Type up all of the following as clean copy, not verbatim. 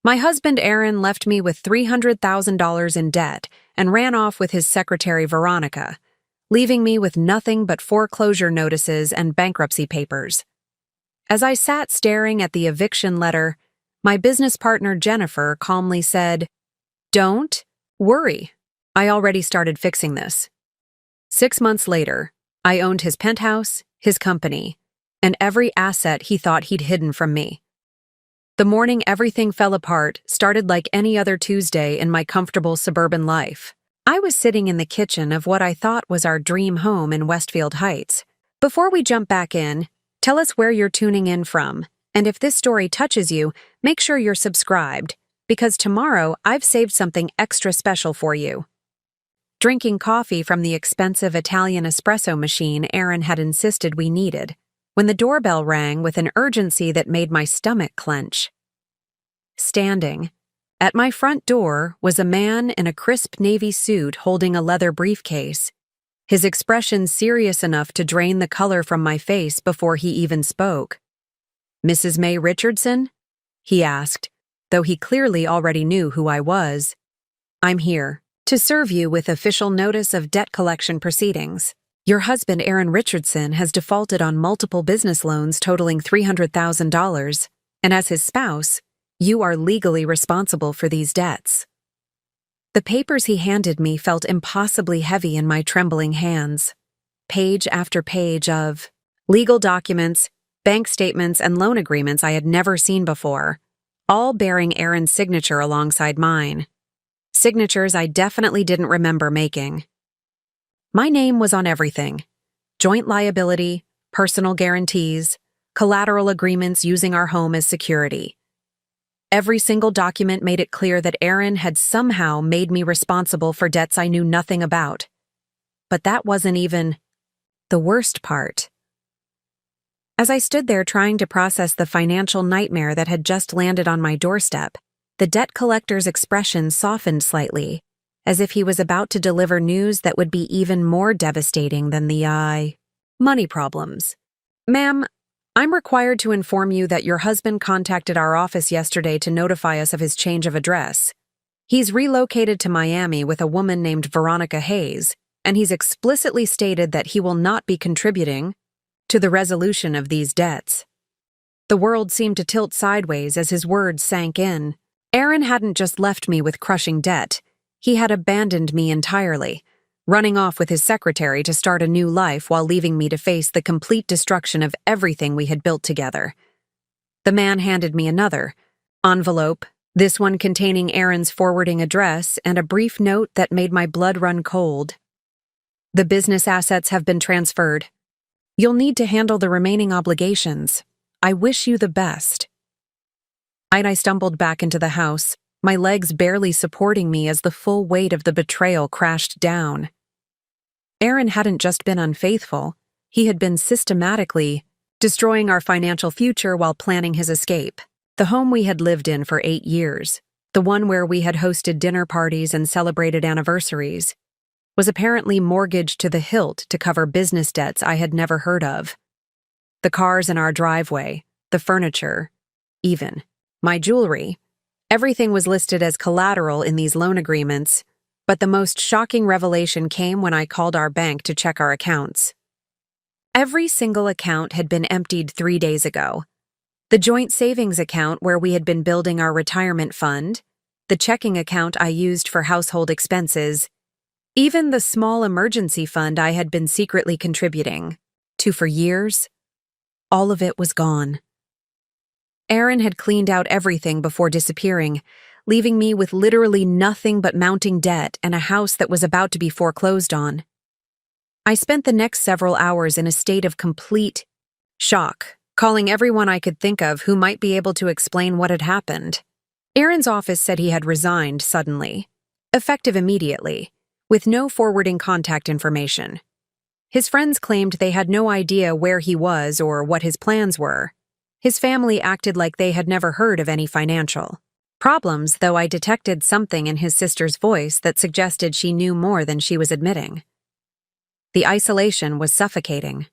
My husband Aaron left me with $300,000 in debt and ran off with his secretary Veronica, leaving me with nothing but foreclosure notices and bankruptcy papers. As I sat staring at the eviction letter, my business partner Jennifer calmly said, "Don't worry. I already started fixing this." 6 months later, I owned his penthouse, his company, and every asset he thought he'd hidden from me. The morning everything fell apart started like any other Tuesday in my comfortable suburban life. I was sitting in the kitchen of what I thought was our dream home in Westfield Heights. Before we jump back in, tell us where you're tuning in from, and if this story touches you, make sure you're subscribed, because tomorrow I've saved something extra special for you. Drinking coffee from the expensive Italian espresso machine Aaron had insisted we needed, when the doorbell rang with an urgency that made my stomach clench. Standing at my front door was a man in a crisp navy suit holding a leather briefcase, his expression serious enough to drain the color from my face before he even spoke. "Mrs. May Richardson?" he asked, though he clearly already knew who I was. "I'm here to serve you with official notice of debt collection proceedings. Your husband, Aaron Richardson, has defaulted on multiple business loans totaling $300,000, and as his spouse, you are legally responsible for these debts." The papers he handed me felt impossibly heavy in my trembling hands. Page after page of legal documents, bank statements, and loan agreements I had never seen before, all bearing Aaron's signature alongside mine. Signatures I definitely didn't remember making. My name was on everything: joint liability, personal guarantees, collateral agreements using our home as security. Every single document made it clear that Aaron had somehow made me responsible for debts I knew nothing about. But that wasn't even the worst part. As I stood there trying to process the financial nightmare that had just landed on my doorstep, the debt collector's expression softened slightly, as if he was about to deliver news that would be even more devastating than the money problems. "Ma'am, I'm required to inform you that your husband contacted our office yesterday to notify us of his change of address. He's relocated to Miami with a woman named Veronica Hayes, and he's explicitly stated that he will not be contributing to the resolution of these debts." The world seemed to tilt sideways as his words sank in. Aaron hadn't just left me with crushing debt. He had abandoned me entirely, running off with his secretary to start a new life while leaving me to face the complete destruction of everything we had built together. The man handed me another envelope, this one containing Aaron's forwarding address and a brief note that made my blood run cold. "The business assets have been transferred. You'll need to handle the remaining obligations. I wish you the best." I stumbled back into the house, my legs barely supporting me as the full weight of the betrayal crashed down. Aaron hadn't just been unfaithful, he had been systematically destroying our financial future while planning his escape. The home we had lived in for 8 years, the one where we had hosted dinner parties and celebrated anniversaries, was apparently mortgaged to the hilt to cover business debts I had never heard of. The cars in our driveway, the furniture, even my jewelry, everything was listed as collateral in these loan agreements, but the most shocking revelation came when I called our bank to check our accounts. Every single account had been emptied 3 days ago. The joint savings account where we had been building our retirement fund, the checking account I used for household expenses, even the small emergency fund I had been secretly contributing to for years, all of it was gone. Aaron had cleaned out everything before disappearing, leaving me with literally nothing but mounting debt and a house that was about to be foreclosed on. I spent the next several hours in a state of complete shock, calling everyone I could think of who might be able to explain what had happened. Aaron's office said he had resigned suddenly, effective immediately, with no forwarding contact information. His friends claimed they had no idea where he was or what his plans were. His family acted like they had never heard of any financial problems, though I detected something in his sister's voice that suggested she knew more than she was admitting. The isolation was suffocating.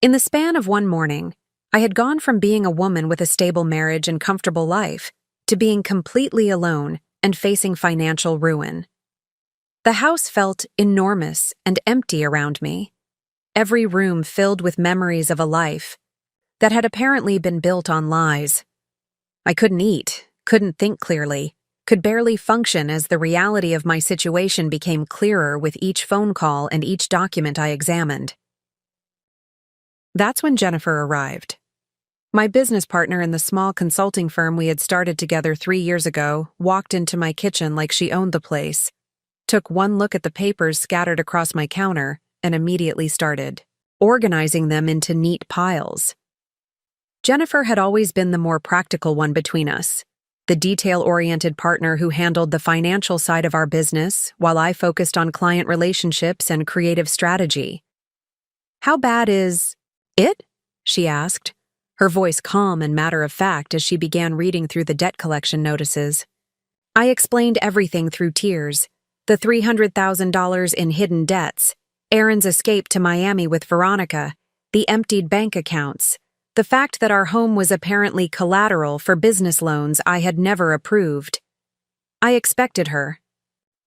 In the span of one morning, I had gone from being a woman with a stable marriage and comfortable life to being completely alone and facing financial ruin. The house felt enormous and empty around me, every room filled with memories of a life that had apparently been built on lies. I couldn't eat, couldn't think clearly, could barely function as the reality of my situation became clearer with each phone call and each document I examined. That's when Jennifer arrived. My business partner in the small consulting firm we had started together 3 years ago walked into my kitchen like she owned the place, took one look at the papers scattered across my counter, and immediately started organizing them into neat piles. Jennifer had always been the more practical one between us, the detail-oriented partner who handled the financial side of our business while I focused on client relationships and creative strategy. "How bad is it?" she asked, her voice calm and matter-of-fact as she began reading through the debt collection notices. I explained everything through tears, the $300,000 in hidden debts, Aaron's escape to Miami with Veronica, the emptied bank accounts, the fact that our home was apparently collateral for business loans I had never approved. I expected her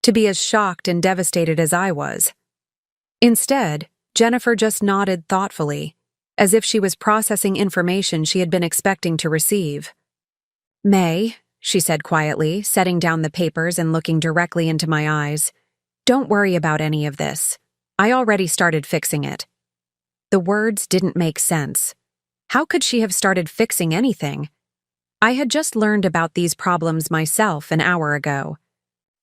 to be as shocked and devastated as I was. Instead, Jennifer just nodded thoughtfully, as if she was processing information she had been expecting to receive. "May," she said quietly, setting down the papers and looking directly into my eyes, "don't worry about any of this. I already started fixing it." The words didn't make sense. How could she have started fixing anything? I had just learned about these problems myself an hour ago.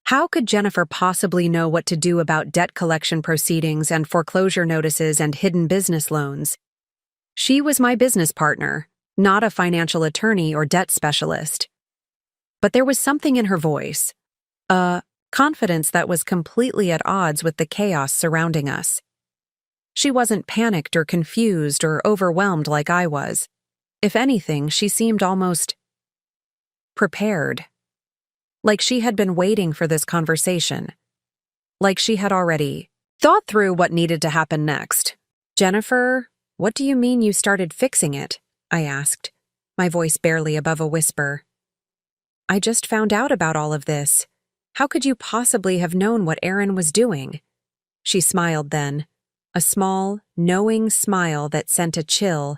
How could Jennifer possibly know what to do about debt collection proceedings and foreclosure notices and hidden business loans? She was my business partner, not a financial attorney or debt specialist. But there was something in her voice, a confidence that was completely at odds with the chaos surrounding us. She wasn't panicked or confused or overwhelmed like I was. If anything, she seemed almost prepared. Like she had been waiting for this conversation. Like she had already thought through what needed to happen next. "Jennifer, what do you mean you started fixing it?" I asked, my voice barely above a whisper. "I just found out about all of this. How could you possibly have known what Aaron was doing?" She smiled then, a small, knowing smile that sent a chill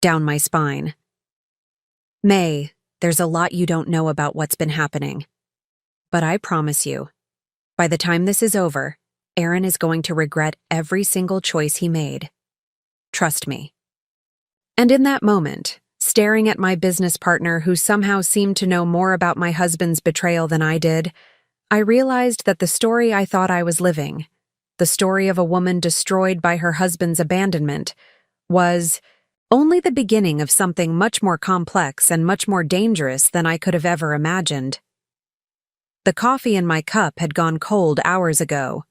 down my spine. "May, there's a lot you don't know about what's been happening. But I promise you, by the time this is over, Aaron is going to regret every single choice he made. Trust me." And in that moment, staring at my business partner who somehow seemed to know more about my husband's betrayal than I did, I realized that the story I thought I was living, the story of a woman destroyed by her husband's abandonment, was only the beginning of something much more complex and much more dangerous than I could have ever imagined. The coffee in my cup had gone cold hours ago,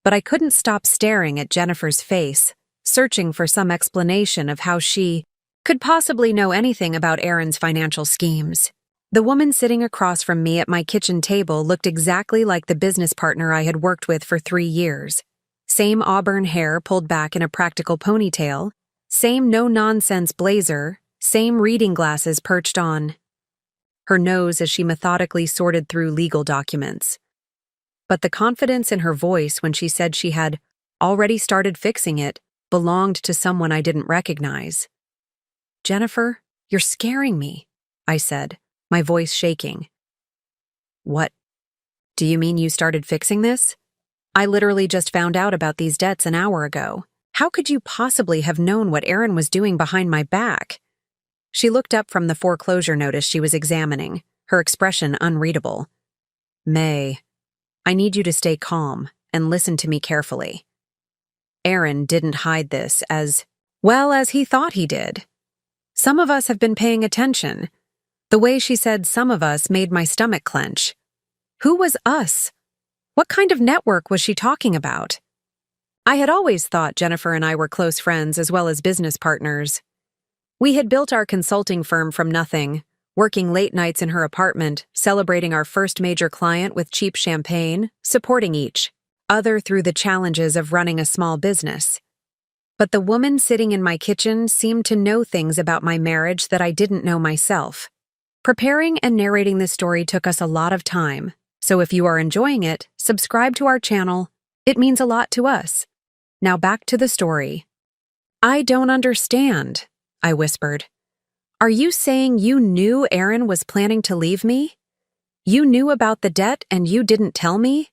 but I couldn't stop staring at Jennifer's face, searching for some explanation of how she could possibly know anything about Aaron's financial schemes. The woman sitting across from me at my kitchen table looked exactly like the business partner I had worked with for 3 years. Same auburn hair pulled back in a practical ponytail, same no-nonsense blazer, same reading glasses perched on her nose as she methodically sorted through legal documents. But the confidence in her voice when she said she had already started fixing it belonged to someone I didn't recognize. "Jennifer, you're scaring me," I said, my voice shaking. "What? Do you mean you started fixing this? I literally just found out about these debts an hour ago. How could you possibly have known what Aaron was doing behind my back?" She looked up from the foreclosure notice she was examining, her expression unreadable. "May, I need you to stay calm and listen to me carefully. Aaron didn't hide this as well as he thought he did. Some of us have been paying attention." The way she said "some of us" made my stomach clench. Who was us? What kind of network was she talking about? I had always thought Jennifer and I were close friends as well as business partners. We had built our consulting firm from nothing, working late nights in her apartment, celebrating our first major client with cheap champagne, supporting each other through the challenges of running a small business. But the woman sitting in my kitchen seemed to know things about my marriage that I didn't know myself. Preparing and narrating this story took us a lot of time, so if you are enjoying it, subscribe to our channel. It means a lot to us. Now back to the story. "I don't understand," I whispered. "Are you saying you knew Aaron was planning to leave me? You knew about the debt and you didn't tell me?"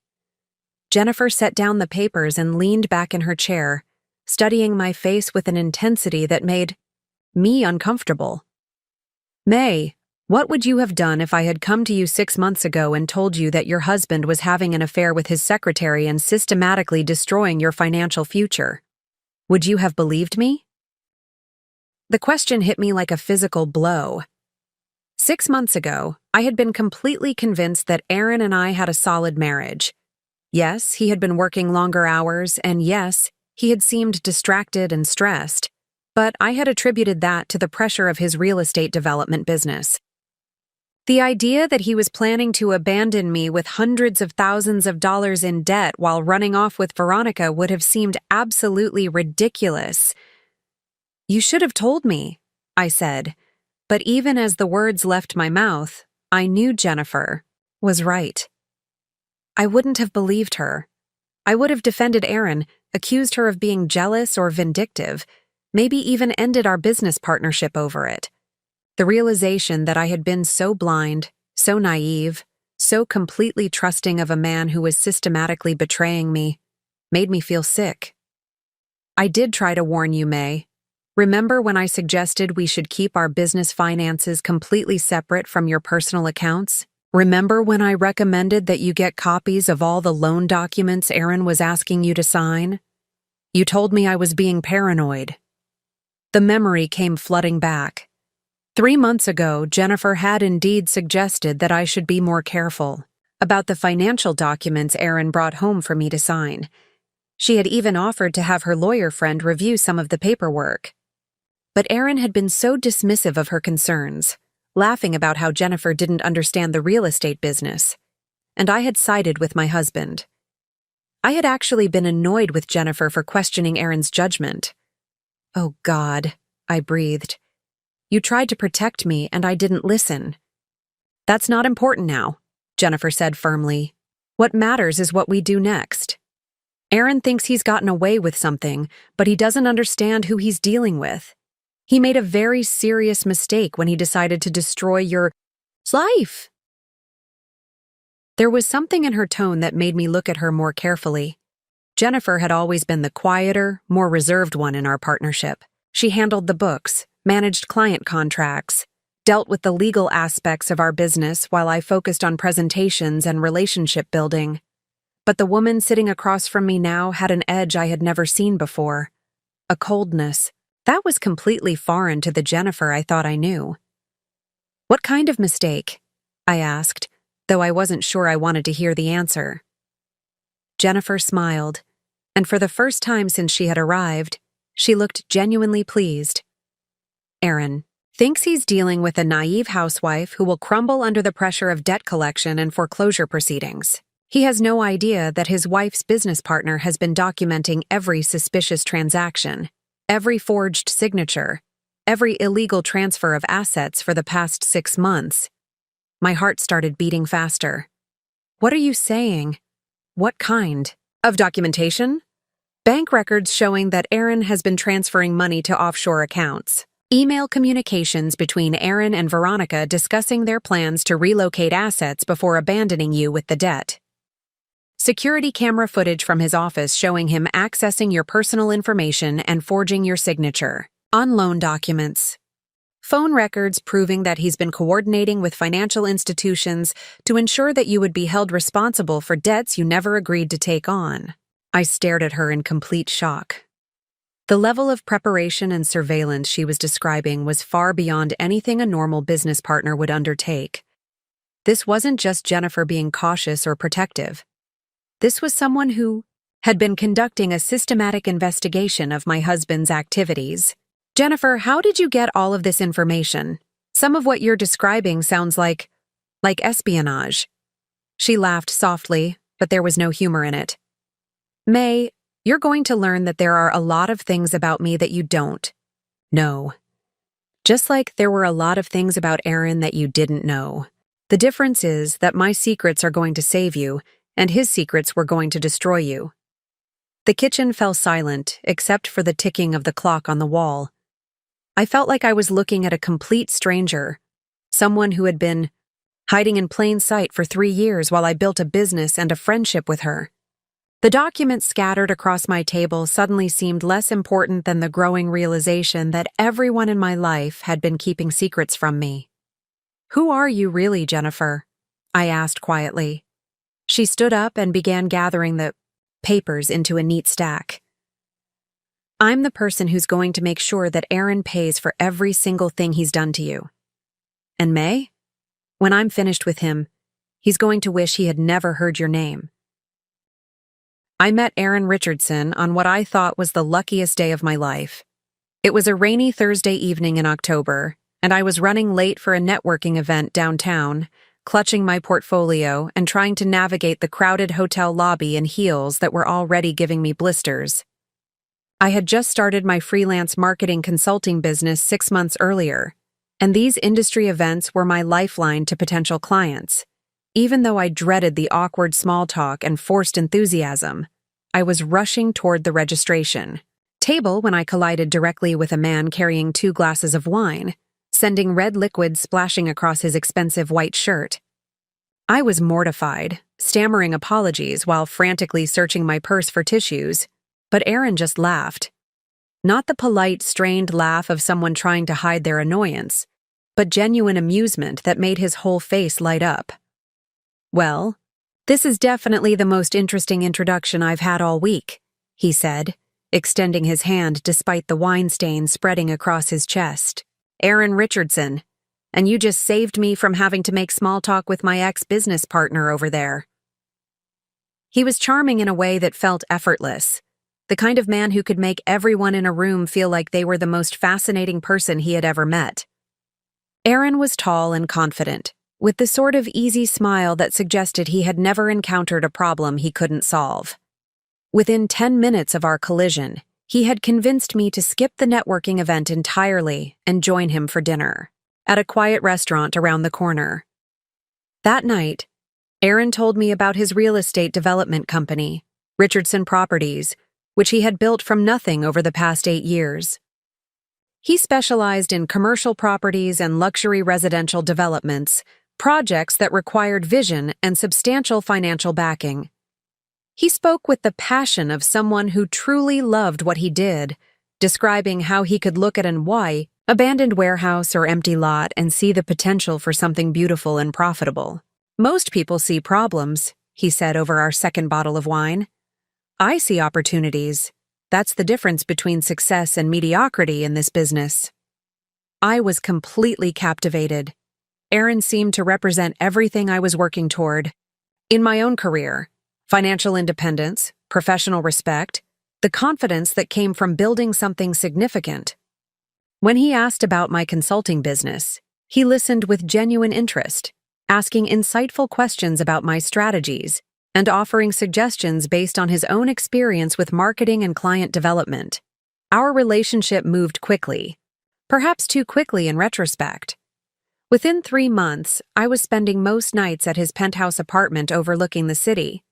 Jennifer set down the papers and leaned back in her chair, studying my face with an intensity that made me uncomfortable. "May, what would you have done if I had come to you 6 months ago and told you that your husband was having an affair with his secretary and systematically destroying your financial future? Would you have believed me?" The question hit me like a physical blow. 6 months ago, I had been completely convinced that Aaron and I had a solid marriage. Yes, he had been working longer hours, and yes, he had seemed distracted and stressed, but I had attributed that to the pressure of his real estate development business. The idea that he was planning to abandon me with hundreds of thousands of dollars in debt while running off with Veronica would have seemed absolutely ridiculous. "You should have told me," I said, but even as the words left my mouth, I knew Jennifer was right. I wouldn't have believed her. I would have defended Aaron, accused her of being jealous or vindictive, maybe even ended our business partnership over it. The realization that I had been so blind, so naive, so completely trusting of a man who was systematically betraying me, made me feel sick. "I did try to warn you, May. Remember when I suggested we should keep our business finances completely separate from your personal accounts? Remember when I recommended that you get copies of all the loan documents Aaron was asking you to sign? You told me I was being paranoid." The memory came flooding back. 3 months ago, Jennifer had indeed suggested that I should be more careful about the financial documents Aaron brought home for me to sign. She had even offered to have her lawyer friend review some of the paperwork. But Aaron had been so dismissive of her concerns, laughing about how Jennifer didn't understand the real estate business, and I had sided with my husband. I had actually been annoyed with Jennifer for questioning Aaron's judgment. "Oh God," I breathed. "You tried to protect me and I didn't listen." "That's not important now," Jennifer said firmly. "What matters is what we do next. Aaron thinks he's gotten away with something, but he doesn't understand who he's dealing with. He made a very serious mistake when he decided to destroy your life." There was something in her tone that made me look at her more carefully. Jennifer had always been the quieter, more reserved one in our partnership. She handled the books, managed client contracts, dealt with the legal aspects of our business while I focused on presentations and relationship building. But the woman sitting across from me now had an edge I had never seen before. A coldness. That was completely foreign to the Jennifer I thought I knew. "What kind of mistake?" I asked, though I wasn't sure I wanted to hear the answer. Jennifer smiled, and for the first time since she had arrived, she looked genuinely pleased. "Aaron thinks he's dealing with a naive housewife who will crumble under the pressure of debt collection and foreclosure proceedings. He has no idea that his wife's business partner has been documenting every suspicious transaction, every forged signature, every illegal transfer of assets for the past 6 months. My heart started beating faster. "What are you saying? What kind of documentation?" "Bank records showing that Aaron has been transferring money to offshore accounts. Email communications between Aaron and Veronica discussing their plans to relocate assets before abandoning you with the debt. Security camera footage from his office showing him accessing your personal information and forging your signature on loan documents. Phone records proving that he's been coordinating with financial institutions to ensure that you would be held responsible for debts you never agreed to take on." I stared at her in complete shock. The level of preparation and surveillance she was describing was far beyond anything a normal business partner would undertake. This wasn't just Jennifer being cautious or protective. This was someone who had been conducting a systematic investigation of my husband's activities. "Jennifer, how did you get all of this information? Some of what you're describing sounds like espionage." She laughed softly, but there was no humor in it. "May, you're going to learn that there are a lot of things about me that you don't know." Just like there were a lot of things about Aaron that you didn't know. The difference is that my secrets are going to save you, and his secrets were going to destroy you. The kitchen fell silent, except for the ticking of the clock on the wall. I felt like I was looking at a complete stranger, someone who had been hiding in plain sight for 3 years while I built a business and a friendship with her. The documents scattered across my table suddenly seemed less important than the growing realization that everyone in my life had been keeping secrets from me. "Who are you really, Jennifer?" I asked quietly. She stood up and began gathering the papers into a neat stack. "I'm the person who's going to make sure that Aaron pays for every single thing he's done to you. And May? When I'm finished with him, he's going to wish he had never heard your name." I met Aaron Richardson on what I thought was the luckiest day of my life. It was a rainy Thursday evening in October, and I was running late for a networking event downtown, clutching my portfolio and trying to navigate the crowded hotel lobby in heels that were already giving me blisters. I had just started my freelance marketing consulting business 6 months earlier, and these industry events were my lifeline to potential clients. Even though I dreaded the awkward small talk and forced enthusiasm, I was rushing toward the registration table when I collided directly with a man carrying 2 glasses of wine, sending red liquid splashing across his expensive white shirt. I was mortified, stammering apologies while frantically searching my purse for tissues, but Aaron just laughed. Not the polite, strained laugh of someone trying to hide their annoyance, but genuine amusement that made his whole face light up. "Well, this is definitely the most interesting introduction I've had all week," he said, extending his hand despite the wine stain spreading across his chest. "Aaron Richardson, and you just saved me from having to make small talk with my ex-business partner over there." He was charming in a way that felt effortless, the kind of man who could make everyone in a room feel like they were the most fascinating person he had ever met. Aaron was tall and confident, with the sort of easy smile that suggested he had never encountered a problem he couldn't solve. Within 10 minutes of our collision, he had convinced me to skip the networking event entirely and join him for dinner at a quiet restaurant around the corner. That night, Aaron told me about his real estate development company, Richardson Properties, which he had built from nothing over the past 8 years. He specialized in commercial properties and luxury residential developments, projects that required vision and substantial financial backing. He spoke with the passion of someone who truly loved what he did, describing how he could look at an abandoned warehouse or empty lot and see the potential for something beautiful and profitable. "Most people see problems," he said over our second bottle of wine. "I see opportunities. That's the difference between success and mediocrity in this business." I was completely captivated. Aaron seemed to represent everything I was working toward. In my own career, financial independence, professional respect, the confidence that came from building something significant. When he asked about my consulting business, he listened with genuine interest, asking insightful questions about my strategies and offering suggestions based on his own experience with marketing and client development. Our relationship moved quickly, perhaps too quickly in retrospect. Within 3 months, I was spending most nights at his penthouse apartment overlooking the city.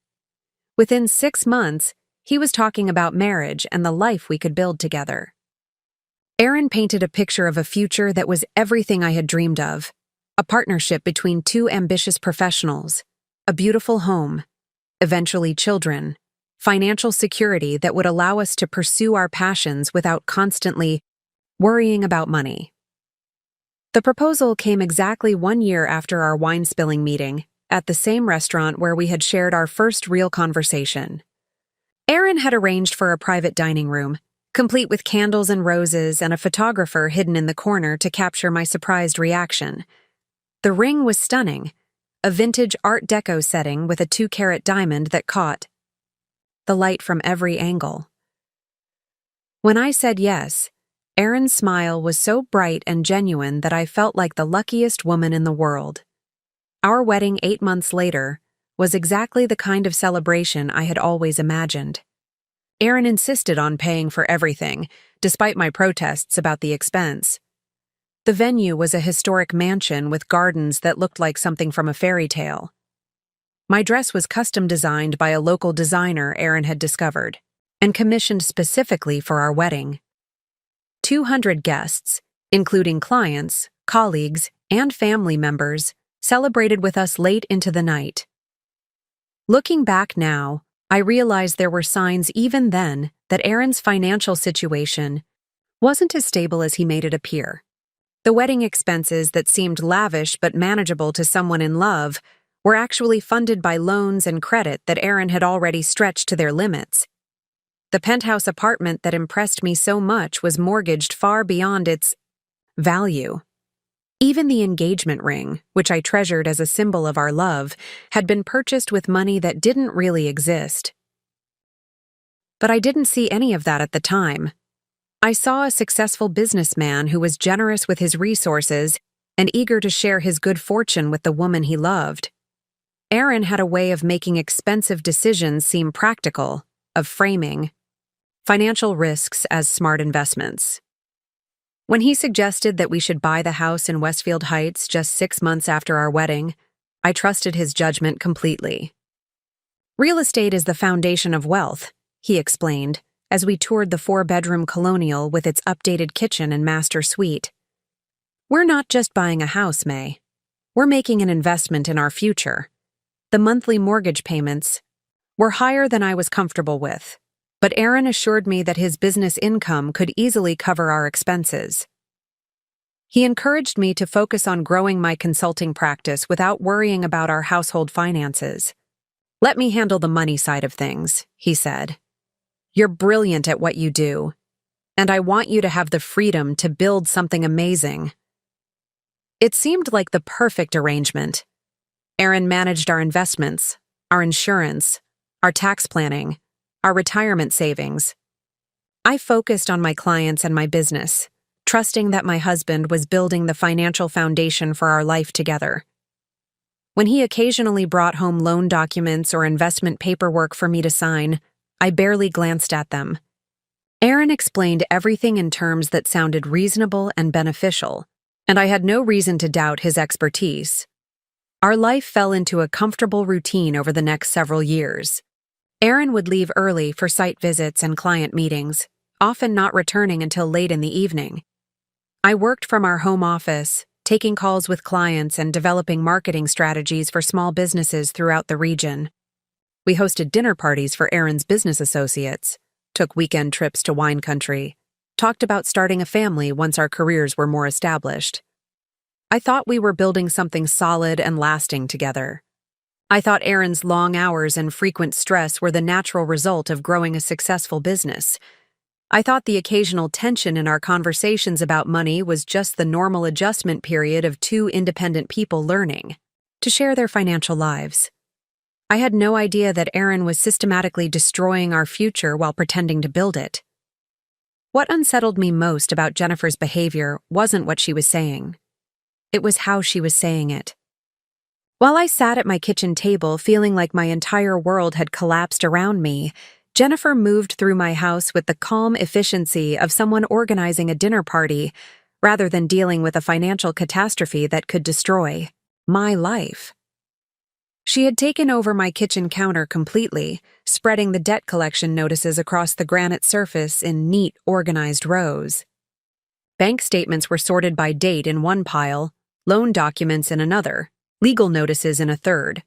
Within 6 months, he was talking about marriage and the life we could build together. Aaron painted a picture of a future that was everything I had dreamed of: a partnership between 2 ambitious professionals, a beautiful home, eventually children, financial security that would allow us to pursue our passions without constantly worrying about money. The proposal came exactly 1 year after our wine-spilling meeting, at the same restaurant where we had shared our first real conversation. Aaron had arranged for a private dining room, complete with candles and roses and a photographer hidden in the corner to capture my surprised reaction. The ring was stunning, a vintage Art Deco setting with a 2-carat diamond that caught the light from every angle. When I said yes, Aaron's smile was so bright and genuine that I felt like the luckiest woman in the world. Our wedding 8 months later was exactly the kind of celebration I had always imagined. Aaron insisted on paying for everything, despite my protests about the expense. The venue was a historic mansion with gardens that looked like something from a fairy tale. My dress was custom designed by a local designer Aaron had discovered, and commissioned specifically for our wedding. 200 guests, including clients, colleagues, and family members, celebrated with us late into the night. Looking back now, I realized there were signs even then that Aaron's financial situation wasn't as stable as he made it appear. The wedding expenses that seemed lavish but manageable to someone in love were actually funded by loans and credit that Aaron had already stretched to their limits. The penthouse apartment that impressed me so much was mortgaged far beyond its value. Even the engagement ring, which I treasured as a symbol of our love, had been purchased with money that didn't really exist. But I didn't see any of that at the time. I saw a successful businessman who was generous with his resources and eager to share his good fortune with the woman he loved. Aaron had a way of making expensive decisions seem practical, of framing financial risks as smart investments. When he suggested that we should buy the house in Westfield Heights just 6 months after our wedding, I trusted his judgment completely. Real estate is the foundation of wealth, he explained, as we toured the 4-bedroom colonial with its updated kitchen and master suite. We're not just buying a house, May. We're making an investment in our future. The monthly mortgage payments were higher than I was comfortable with, but Aaron assured me that his business income could easily cover our expenses. He encouraged me to focus on growing my consulting practice without worrying about our household finances. Let me handle the money side of things, he said. You're brilliant at what you do, and I want you to have the freedom to build something amazing. It seemed like the perfect arrangement. Aaron managed our investments, our insurance, our tax planning, our retirement savings. I focused on my clients and my business, trusting that my husband was building the financial foundation for our life together. When he occasionally brought home loan documents or investment paperwork for me to sign, I barely glanced at them. Aaron explained everything in terms that sounded reasonable and beneficial, and I had no reason to doubt his expertise. Our life fell into a comfortable routine over the next several years. Aaron would leave early for site visits and client meetings, often not returning until late in the evening. I worked from our home office, taking calls with clients and developing marketing strategies for small businesses throughout the region. We hosted dinner parties for Aaron's business associates, took weekend trips to wine country, talked about starting a family once our careers were more established. I thought we were building something solid and lasting together. I thought Aaron's long hours and frequent stress were the natural result of growing a successful business. I thought the occasional tension in our conversations about money was just the normal adjustment period of two independent people learning to share their financial lives. I had no idea that Aaron was systematically destroying our future while pretending to build it. What unsettled me most about Jennifer's behavior wasn't what she was saying. It was how she was saying it. While I sat at my kitchen table feeling like my entire world had collapsed around me, Jennifer moved through my house with the calm efficiency of someone organizing a dinner party, rather than dealing with a financial catastrophe that could destroy my life. She had taken over my kitchen counter completely, spreading the debt collection notices across the granite surface in neat, organized rows. Bank statements were sorted by date in one pile, loan documents in another, legal notices in a third.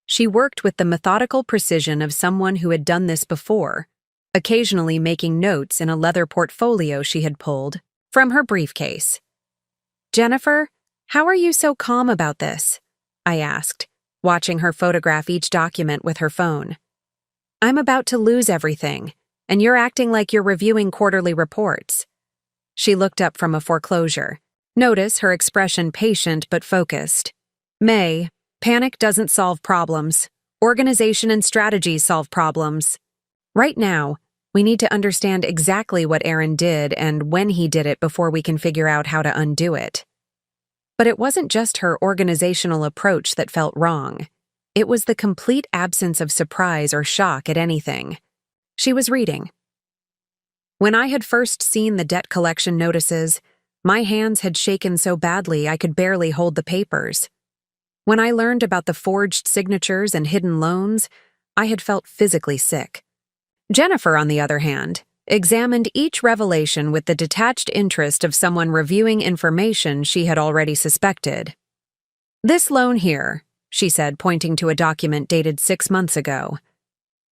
She worked with the methodical precision of someone who had done this before, occasionally making notes in a leather portfolio she had pulled from her briefcase. "Jennifer, how are you so calm about this?" I asked, watching her photograph each document with her phone. "I'm about to lose everything, and you're acting like you're reviewing quarterly reports." She looked up from a foreclosure. Notice her expression patient but focused. "May, panic doesn't solve problems. Organization and strategy solve problems. Right now, we need to understand exactly what Aaron did and when he did it before we can figure out how to undo it." But it wasn't just her organizational approach that felt wrong. It was the complete absence of surprise or shock at anything. She was reading. When I had first seen the debt collection notices, My hands had shaken so badly I could barely hold the papers. When I learned about the forged signatures and hidden loans, I had felt physically sick. Jennifer, on the other hand, examined each revelation with the detached interest of someone reviewing information she had already suspected. "This loan here," she said, pointing to a document dated 6 months ago.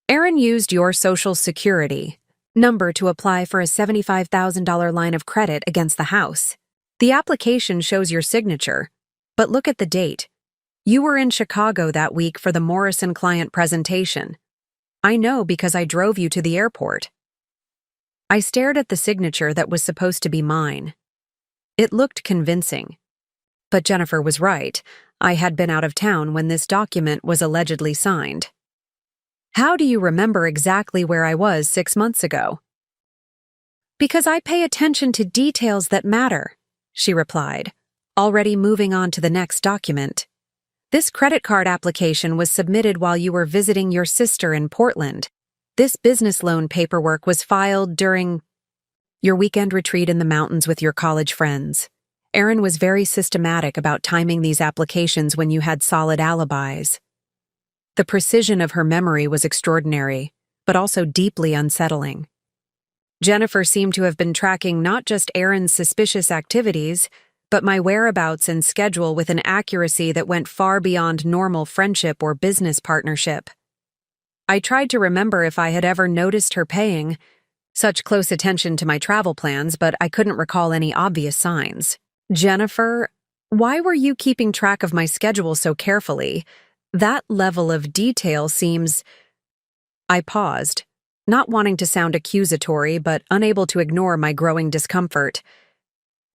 "Aaron used your Social Security number to apply for a $75,000 line of credit against the house. The application shows your signature, but look at the date. You were in Chicago that week for the Morrison client presentation. I know because I drove you to the airport." I stared at the signature that was supposed to be mine. It looked convincing. But Jennifer was right. I had been out of town when this document was allegedly signed. "How do you remember exactly where I was 6 months ago?" "Because I pay attention to details that matter," she replied, already moving on to the next document. "This credit card application was submitted while you were visiting your sister in Portland. This business loan paperwork was filed during your weekend retreat in the mountains with your college friends. Aaron was very systematic about timing these applications when you had solid alibis." The precision of her memory was extraordinary, but also deeply unsettling. Jennifer seemed to have been tracking not just Aaron's suspicious activities, but my whereabouts and schedule with an accuracy that went far beyond normal friendship or business partnership. I tried to remember if I had ever noticed her paying such close attention to my travel plans, but I couldn't recall any obvious signs. "Jennifer, why were you keeping track of my schedule so carefully? That level of detail seems—" I paused, not wanting to sound accusatory but unable to ignore my growing discomfort.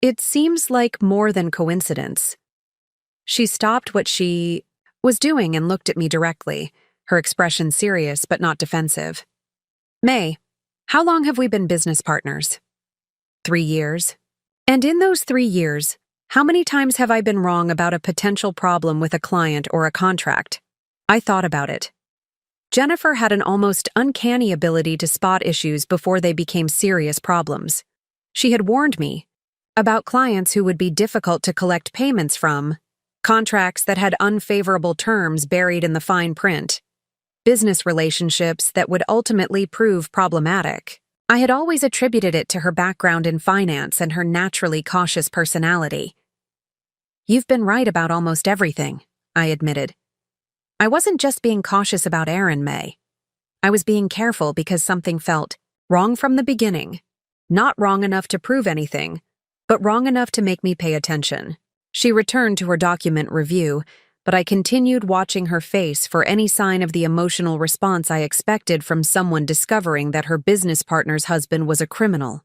"It seems like more than coincidence." She stopped what she was doing and looked at me directly, her expression serious but not defensive. "May, how long have we been business partners?" 3 years. "And in those 3 years, how many times have I been wrong about a potential problem with a client or a contract?" I thought about it. Jennifer had an almost uncanny ability to spot issues before they became serious problems. She had warned me about clients who would be difficult to collect payments from, contracts that had unfavorable terms buried in the fine print, business relationships that would ultimately prove problematic. I had always attributed it to her background in finance and her naturally cautious personality. "You've been right about almost everything," I admitted. "I wasn't just being cautious about Aaron, May. I was being careful because something felt wrong from the beginning. Not wrong enough to prove anything, but wrong enough to make me pay attention." She returned to her document review, but I continued watching her face for any sign of the emotional response I expected from someone discovering that her business partner's husband was a criminal.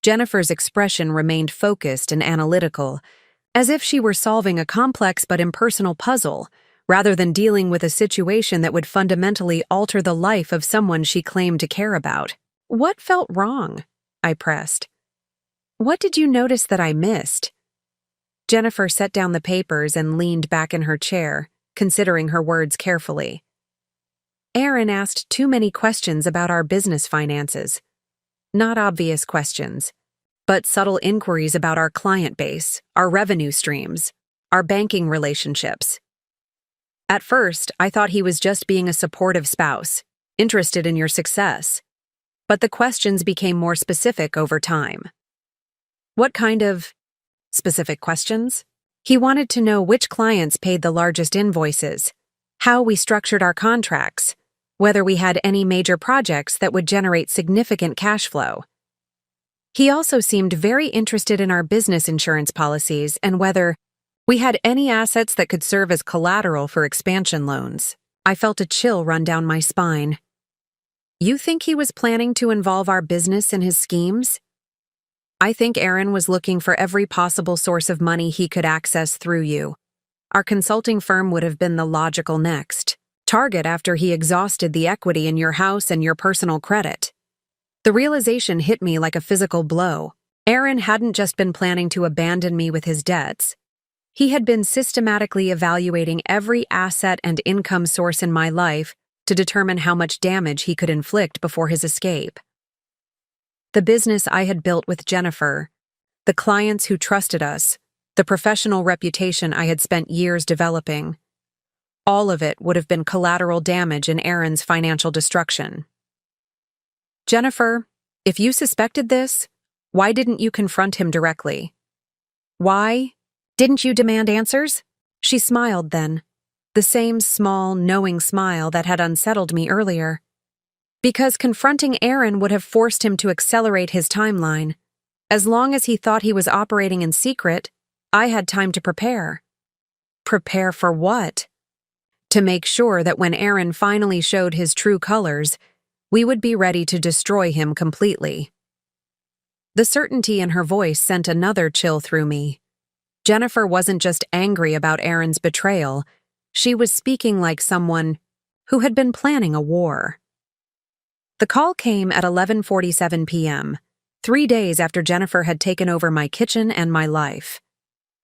Jennifer's expression remained focused and analytical, as if she were solving a complex but impersonal puzzle, rather than dealing with a situation that would fundamentally alter the life of someone she claimed to care about. "What felt wrong?" I pressed. "What did you notice that I missed?" Jennifer set down the papers and leaned back in her chair, considering her words carefully. "Aaron asked too many questions about our business finances. Not obvious questions, but subtle inquiries about our client base, our revenue streams, our banking relationships. At first, I thought he was just being a supportive spouse, interested in your success. But the questions became more specific over time." "What kind of specific questions?" "He wanted to know which clients paid the largest invoices, how we structured our contracts, whether we had any major projects that would generate significant cash flow. He also seemed very interested in our business insurance policies and whether we had any assets that could serve as collateral for expansion loans." I felt a chill run down my spine. "You think he was planning to involve our business in his schemes?" "I think Aaron was looking for every possible source of money he could access through you. Our consulting firm would have been the logical next target after he exhausted the equity in your house and your personal credit." The realization hit me like a physical blow. Aaron hadn't just been planning to abandon me with his debts. He had been systematically evaluating every asset and income source in my life to determine how much damage he could inflict before his escape. The business I had built with Jennifer, The clients who trusted us, the professional reputation I had spent years developing. All of it would have been collateral damage in Aaron's financial destruction. Jennifer, if you suspected this, why didn't you confront him directly? Why didn't you demand answers? She smiled then, the same small, knowing smile that had unsettled me earlier. Because confronting Aaron would have forced him to accelerate his timeline. As long as he thought he was operating in secret, I had time to prepare. Prepare for what? To make sure that when Aaron finally showed his true colors, we would be ready to destroy him completely. The certainty in her voice sent another chill through me. Jennifer wasn't just angry about Aaron's betrayal, she was speaking like someone who had been planning a war. The call came at 11:47 p.m., 3 days after Jennifer had taken over my kitchen and my life.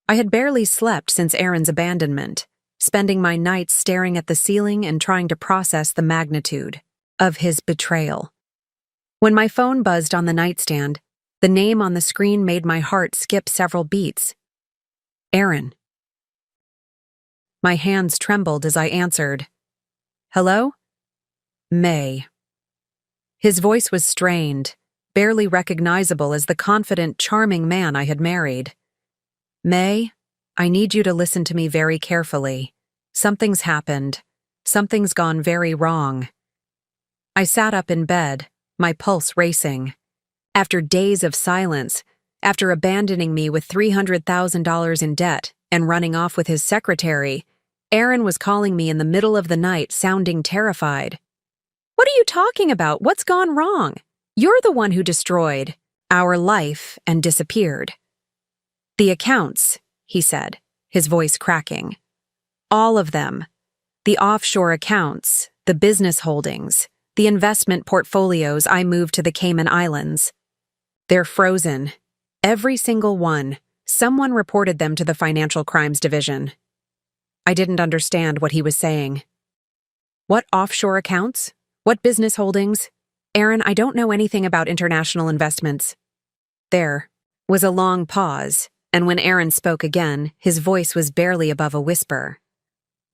I had barely slept since Aaron's abandonment, spending my nights staring at the ceiling and trying to process the magnitude of his betrayal. When my phone buzzed on the nightstand, the name on the screen made my heart skip several beats. Aaron. My hands trembled as I answered. Hello? May. His voice was strained, barely recognizable as the confident, charming man I had married. May, I need you to listen to me very carefully. Something's happened. Something's gone very wrong. I sat up in bed, my pulse racing. After days of silence, after abandoning me with $300,000 in debt and running off with his secretary, Aaron was calling me in the middle of the night, sounding terrified. What are you talking about? What's gone wrong? You're the one who destroyed our life and disappeared. The accounts, he said, his voice cracking. All of them. The offshore accounts, the business holdings, the investment portfolios I moved to the Cayman Islands. They're frozen. Every single one. Someone reported them to the Financial Crimes Division. I didn't understand what he was saying. What offshore accounts? What business holdings? Aaron, I don't know anything about international investments. There was a long pause, and when Aaron spoke again, his voice was barely above a whisper.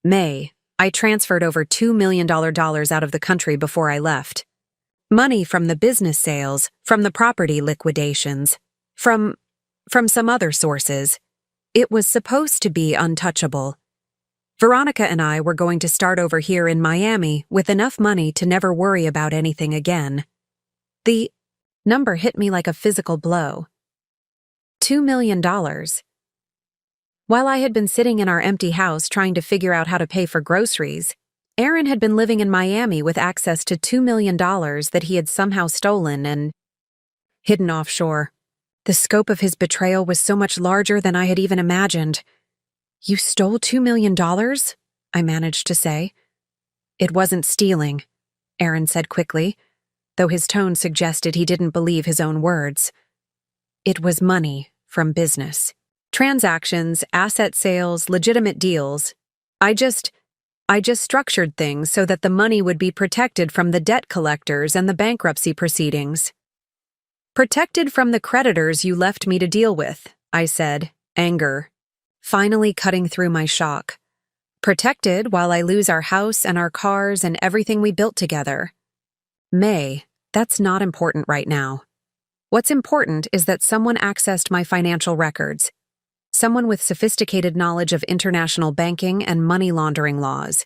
May, I transferred over $2 million out of the country before I left. Money from the business sales, from the property liquidations, from some other sources. It was supposed to be untouchable. Veronica and I were going to start over here in Miami with enough money to never worry about anything again. The number hit me like a physical blow. $2 million. While I had been sitting in our empty house trying to figure out how to pay for groceries, Aaron had been living in Miami with access to $2 million that he had somehow stolen and hidden offshore. The scope of his betrayal was so much larger than I had even imagined. You stole $2 million? I managed to say. It wasn't stealing, Aaron said quickly, though his tone suggested he didn't believe his own words. It was money from business. Transactions, asset sales, legitimate deals. I just structured things so that the money would be protected from the debt collectors and the bankruptcy proceedings. Protected from the creditors you left me to deal with, I said, anger finally cutting through my shock. Protected while I lose our house and our cars and everything we built together. May, that's not important right now. What's important is that someone accessed my financial records. Someone with sophisticated knowledge of international banking and money laundering laws.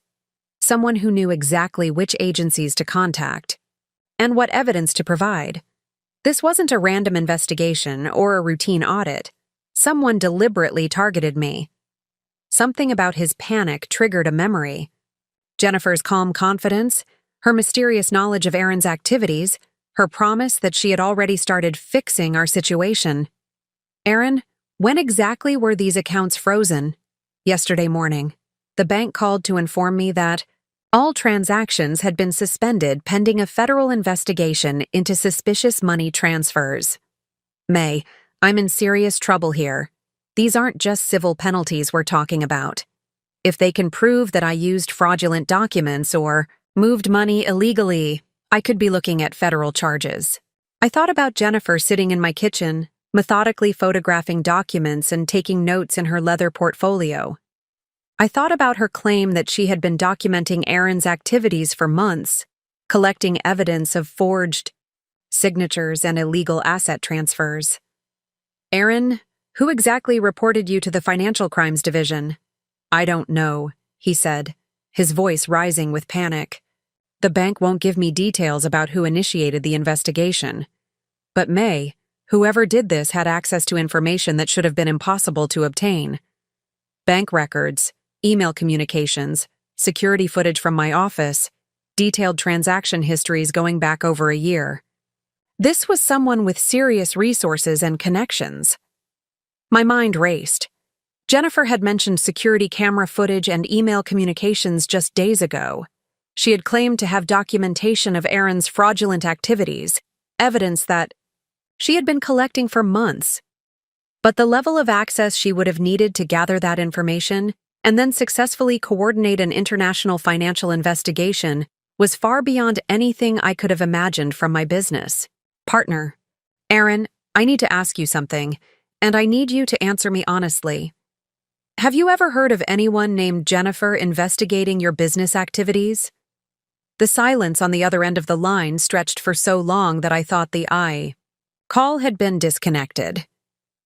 Someone who knew exactly which agencies to contact and what evidence to provide. This wasn't a random investigation or a routine audit. Someone deliberately targeted me. Something about his panic triggered a memory. Jennifer's calm confidence, her mysterious knowledge of Aaron's activities, her promise that she had already started fixing our situation. Aaron, when exactly were these accounts frozen? Yesterday morning. The bank called to inform me that all transactions had been suspended pending a federal investigation into suspicious money transfers. May, I'm in serious trouble here. These aren't just civil penalties we're talking about. If they can prove that I used fraudulent documents or moved money illegally, I could be looking at federal charges. I thought about Jennifer sitting in my kitchen, methodically photographing documents and taking notes in her leather portfolio. I thought about her claim that she had been documenting Aaron's activities for months, collecting evidence of forged signatures and illegal asset transfers. "Aaron, who exactly reported you to the Financial Crimes Division?" "I don't know," he said, his voice rising with panic. "The bank won't give me details about who initiated the investigation. But May, whoever did this had access to information that should have been impossible to obtain. Bank records, email communications, security footage from my office, detailed transaction histories going back over a year. This was someone with serious resources and connections." My mind raced. Jennifer had mentioned security camera footage and email communications just days ago. She had claimed to have documentation of Aaron's fraudulent activities, evidence that she had been collecting for months. But the level of access she would have needed to gather that information and then successfully coordinate an international financial investigation was far beyond anything I could have imagined from my business partner. "Aaron, I need to ask you something, and I need you to answer me honestly. Have you ever heard of anyone named Jennifer investigating your business activities?" The silence on the other end of the line stretched for so long that I thought the call had been disconnected.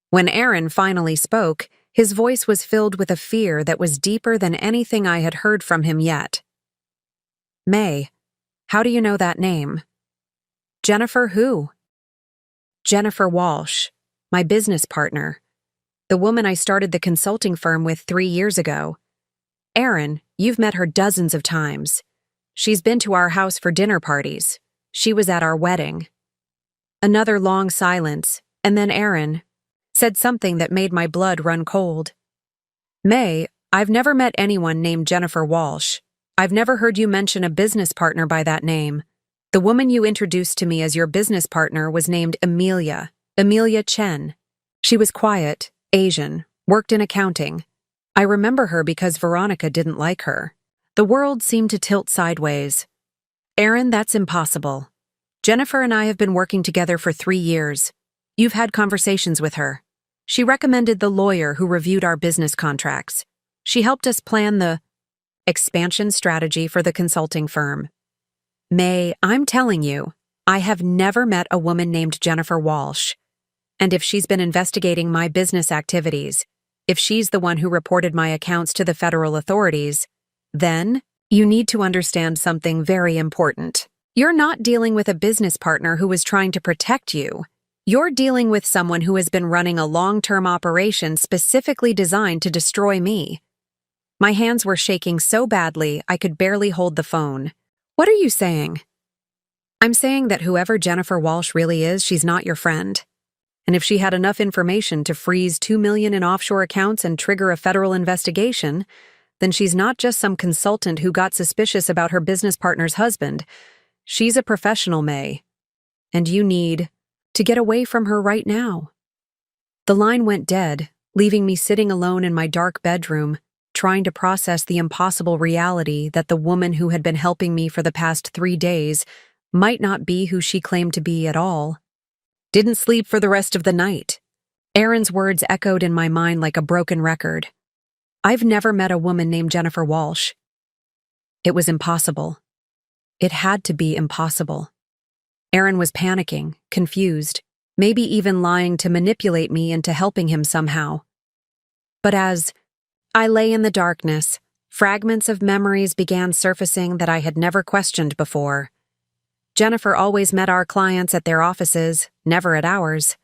When Aaron finally spoke, his voice was filled with a fear that was deeper than anything I had heard from him yet. "May, how do you know that name?" "Jennifer who?" "Jennifer Walsh, my business partner. The woman I started the consulting firm with 3 years ago. Aaron, you've met her dozens of times. She's been to our house for dinner parties. She was at our wedding." Another long silence, and then Aaron said something that made my blood run cold. "May, I've never met anyone named Jennifer Walsh. I've never heard you mention a business partner by that name. The woman you introduced to me as your business partner was named Amelia Chen. She was quiet, Asian, worked in accounting. I remember her because Veronica didn't like her. The world seemed to tilt sideways. Aaron, that's impossible. Jennifer and I have been working together for 3 years. You've had conversations with her. She recommended the lawyer who reviewed our business contracts. She helped us plan the expansion strategy for the consulting firm. May, I'm telling you, I have never met a woman named Jennifer Walsh. And if she's been investigating my business activities, if she's the one who reported my accounts to the federal authorities, then you need to understand something very important. You're not dealing with a business partner who is trying to protect you. You're dealing with someone who has been running a long-term operation specifically designed to destroy me. My hands were shaking so badly I could barely hold the phone. "What are you saying?" "I'm saying that whoever Jennifer Walsh really is, she's not your friend. And if she had enough information to freeze $2 million in offshore accounts and trigger a federal investigation, then she's not just some consultant who got suspicious about her business partner's husband. She's a professional, May. And you need to get away from her right now." The line went dead, leaving me sitting alone in my dark bedroom, trying to process the impossible reality that the woman who had been helping me for the past 3 days might not be who she claimed to be at all. Didn't sleep for the rest of the night. Aaron's words echoed in my mind like a broken record. I've never met a woman named Jennifer Walsh. It was impossible. It had to be impossible. Aaron was panicking, confused, maybe even lying to manipulate me into helping him somehow. But as I lay in the darkness, fragments of memories began surfacing that I had never questioned before. Jennifer always met our clients at their offices, never at ours.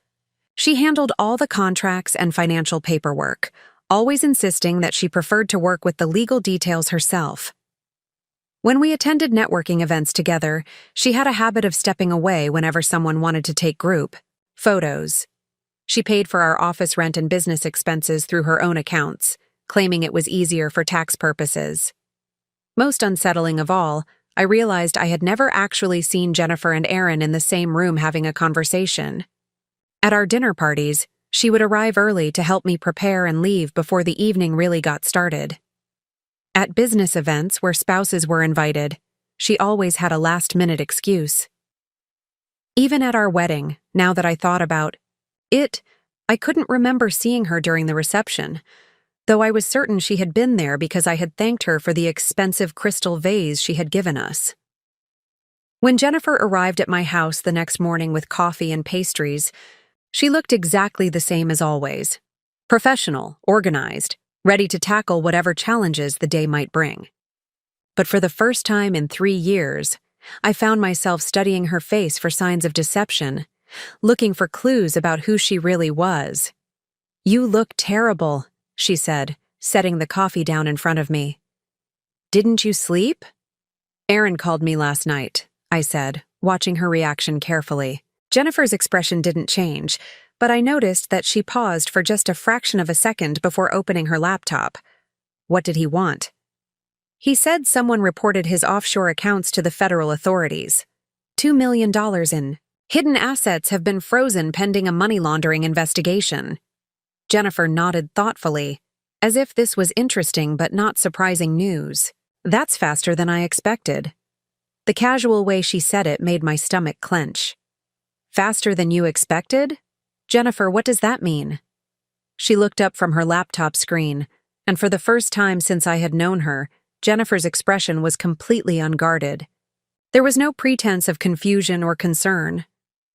She handled all the contracts and financial paperwork, always insisting that she preferred to work with the legal details herself. When we attended networking events together, she had a habit of stepping away whenever someone wanted to take group photos. She paid for our office rent and business expenses through her own accounts, claiming it was easier for tax purposes. Most unsettling of all, I realized I had never actually seen Jennifer and Aaron in the same room having a conversation. At our dinner parties, she would arrive early to help me prepare and leave before the evening really got started. At business events where spouses were invited, she always had a last-minute excuse. Even at our wedding, now that I thought about I couldn't remember seeing her during the reception, though I was certain she had been there because I had thanked her for the expensive crystal vase she had given us. When Jennifer arrived at my house the next morning with coffee and pastries, she looked exactly the same as always. Professional, organized, ready to tackle whatever challenges the day might bring. But for the first time in 3 years, I found myself studying her face for signs of deception, looking for clues about who she really was. "You look terrible," she said, setting the coffee down in front of me. "Didn't you sleep?" "Aaron called me last night," I said, watching her reaction carefully. Jennifer's expression didn't change, but I noticed that she paused for just a fraction of a second before opening her laptop. What did he want? "He said someone reported his offshore accounts to the federal authorities. $2 million in hidden assets have been frozen pending a money laundering investigation." Jennifer nodded thoughtfully, as if this was interesting but not surprising news. "That's faster than I expected." The casual way she said it made my stomach clench. "Faster than you expected? Jennifer, what does that mean?" She looked up from her laptop screen, and for the first time since I had known her, Jennifer's expression was completely unguarded. There was no pretense of confusion or concern,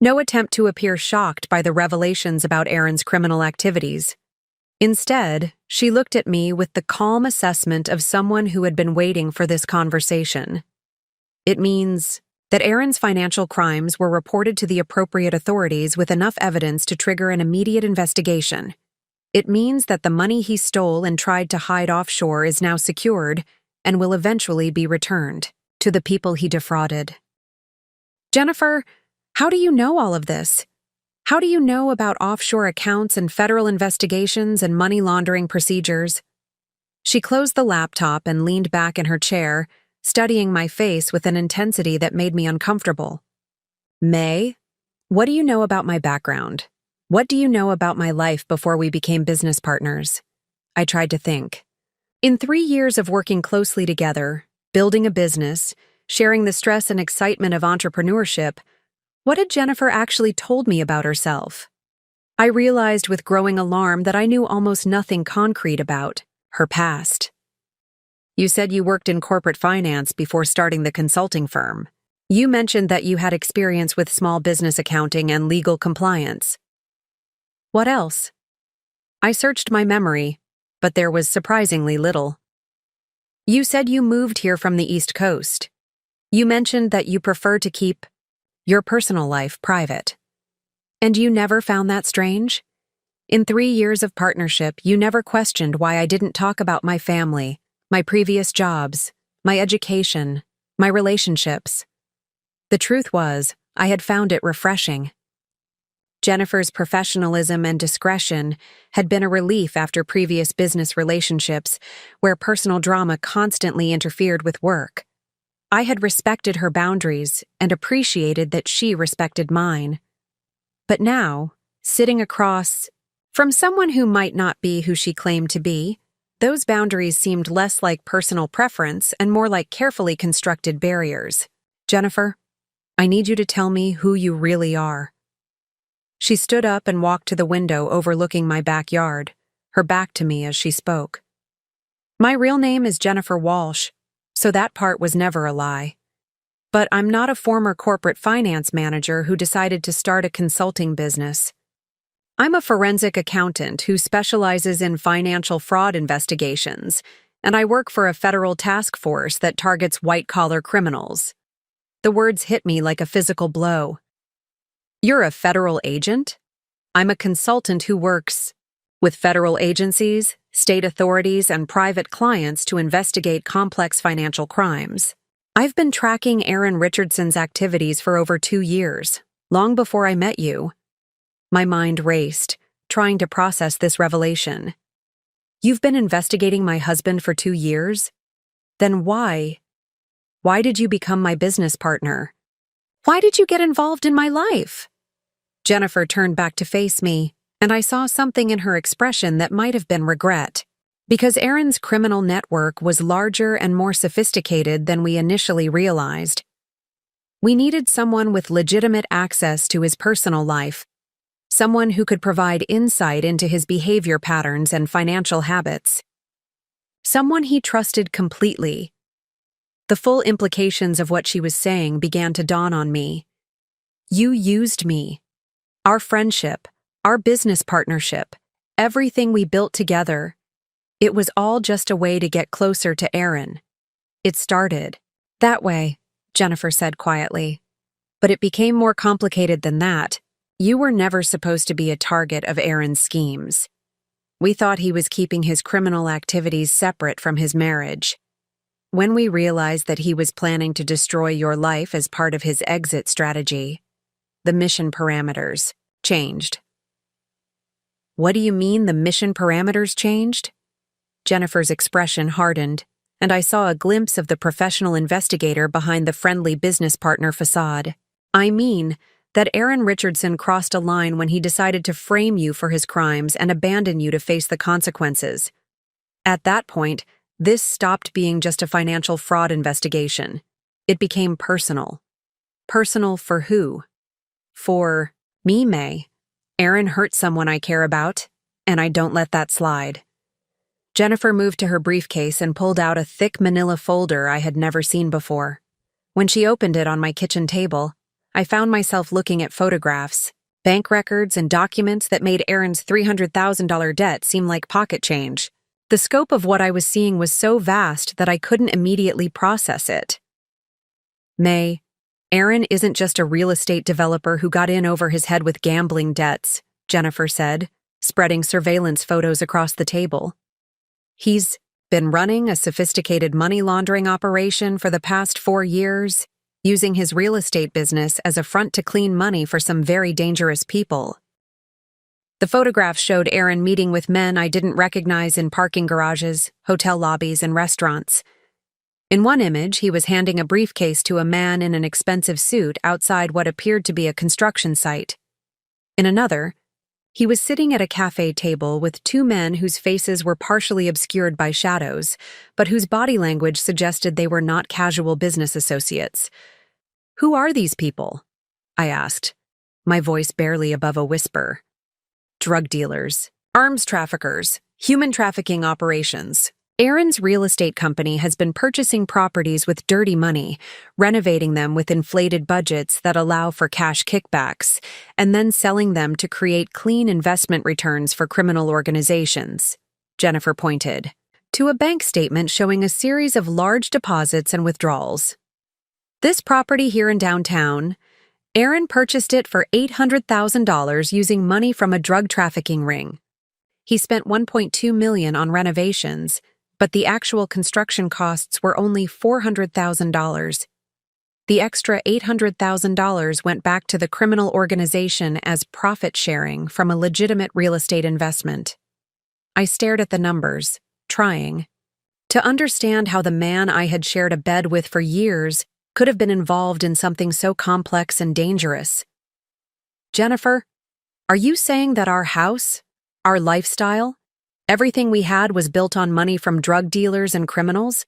no attempt to appear shocked by the revelations about Aaron's criminal activities. Instead, she looked at me with the calm assessment of someone who had been waiting for this conversation. "It means that Aaron's financial crimes were reported to the appropriate authorities with enough evidence to trigger an immediate investigation. It means that the money he stole and tried to hide offshore is now secured and will eventually be returned to the people he defrauded." "Jennifer, how do you know all of this? How do you know about offshore accounts and federal investigations and money laundering procedures?" She closed the laptop and leaned back in her chair, studying my face with an intensity that made me uncomfortable. "May, what do you know about my background? What do you know about my life before we became business partners?" I tried to think. In 3 years of working closely together, building a business, sharing the stress and excitement of entrepreneurship, what had Jennifer actually told me about herself? I realized with growing alarm that I knew almost nothing concrete about her past. "You said you worked in corporate finance before starting the consulting firm. You mentioned that you had experience with small business accounting and legal compliance. What else?" I searched my memory, but there was surprisingly little. "You said you moved here from the East Coast. You mentioned that you prefer to keep your personal life private. And you never found that strange? In 3 years of partnership, you never questioned why I didn't talk about my family, my previous jobs, my education, my relationships." The truth was, I had found it refreshing. Jennifer's professionalism and discretion had been a relief after previous business relationships where personal drama constantly interfered with work. I had respected her boundaries and appreciated that she respected mine. But now, sitting across from someone who might not be who she claimed to be, those boundaries seemed less like personal preference and more like carefully constructed barriers. "Jennifer, I need you to tell me who you really are." She stood up and walked to the window overlooking my backyard, her back to me as she spoke. "My real name is Jennifer Walsh, so that part was never a lie. But I'm not a former corporate finance manager who decided to start a consulting business. I'm a forensic accountant who specializes in financial fraud investigations, and I work for a federal task force that targets white-collar criminals." The words hit me like a physical blow. "You're a federal agent?" "I'm a consultant who works with federal agencies, state authorities, and private clients to investigate complex financial crimes. I've been tracking Aaron Richardson's activities for over 2 years, long before I met you." My mind raced, trying to process this revelation. "You've been investigating my husband for 2 years? Then why? Why did you become my business partner? Why did you get involved in my life?" Jennifer turned back to face me, and I saw something in her expression that might have been regret. Because Aaron's criminal network was larger and more sophisticated than we initially realized. We needed someone with legitimate access to his personal life, someone who could provide insight into his behavior patterns and financial habits. Someone he trusted completely. The full implications of what she was saying began to dawn on me. You used me. Our friendship, our business partnership, everything we built together. It was all just a way to get closer to Aaron. It started that way, Jennifer said quietly. But it became more complicated than that. You were never supposed to be a target of Aaron's schemes. We thought he was keeping his criminal activities separate from his marriage. When we realized that he was planning to destroy your life as part of his exit strategy, the mission parameters changed. What do you mean the mission parameters changed? Jennifer's expression hardened, and I saw a glimpse of the professional investigator behind the friendly business partner facade. I mean that Aaron Richardson crossed a line when he decided to frame you for his crimes and abandon you to face the consequences. At that point, this stopped being just a financial fraud investigation. It became personal. Personal for who? For me, May. Aaron hurt someone I care about, and I don't let that slide. Jennifer moved to her briefcase and pulled out a thick manila folder I had never seen before. When she opened it on my kitchen table, I found myself looking at photographs, bank records, and documents that made Aaron's $300,000 debt seem like pocket change. The scope of what I was seeing was so vast that I couldn't immediately process it. May, Aaron isn't just a real estate developer who got in over his head with gambling debts, Jennifer said, spreading surveillance photos across the table. He's been running a sophisticated money laundering operation for the past 4 years, using his real estate business as a front to clean money for some very dangerous people. The photographs showed Aaron meeting with men I didn't recognize in parking garages, hotel lobbies, and restaurants. In one image, he was handing a briefcase to a man in an expensive suit outside what appeared to be a construction site. In another, he was sitting at a cafe table with 2 men whose faces were partially obscured by shadows, but whose body language suggested they were not casual business associates. Who are these people? I asked, my voice barely above a whisper. Drug dealers, arms traffickers, human trafficking operations. Aaron's real estate company has been purchasing properties with dirty money, renovating them with inflated budgets that allow for cash kickbacks, and then selling them to create clean investment returns for criminal organizations, Jennifer pointed to a bank statement showing a series of large deposits and withdrawals. This property here in downtown, Aaron purchased it for $800,000 using money from a drug trafficking ring. He spent $1.2 million on renovations, but the actual construction costs were only $400,000. The extra $800,000 went back to the criminal organization as profit sharing from a legitimate real estate investment. I stared at the numbers, trying to understand how the man I had shared a bed with for years could have been involved in something so complex and dangerous. Jennifer, are you saying that our house, our lifestyle, everything we had was built on money from drug dealers and criminals?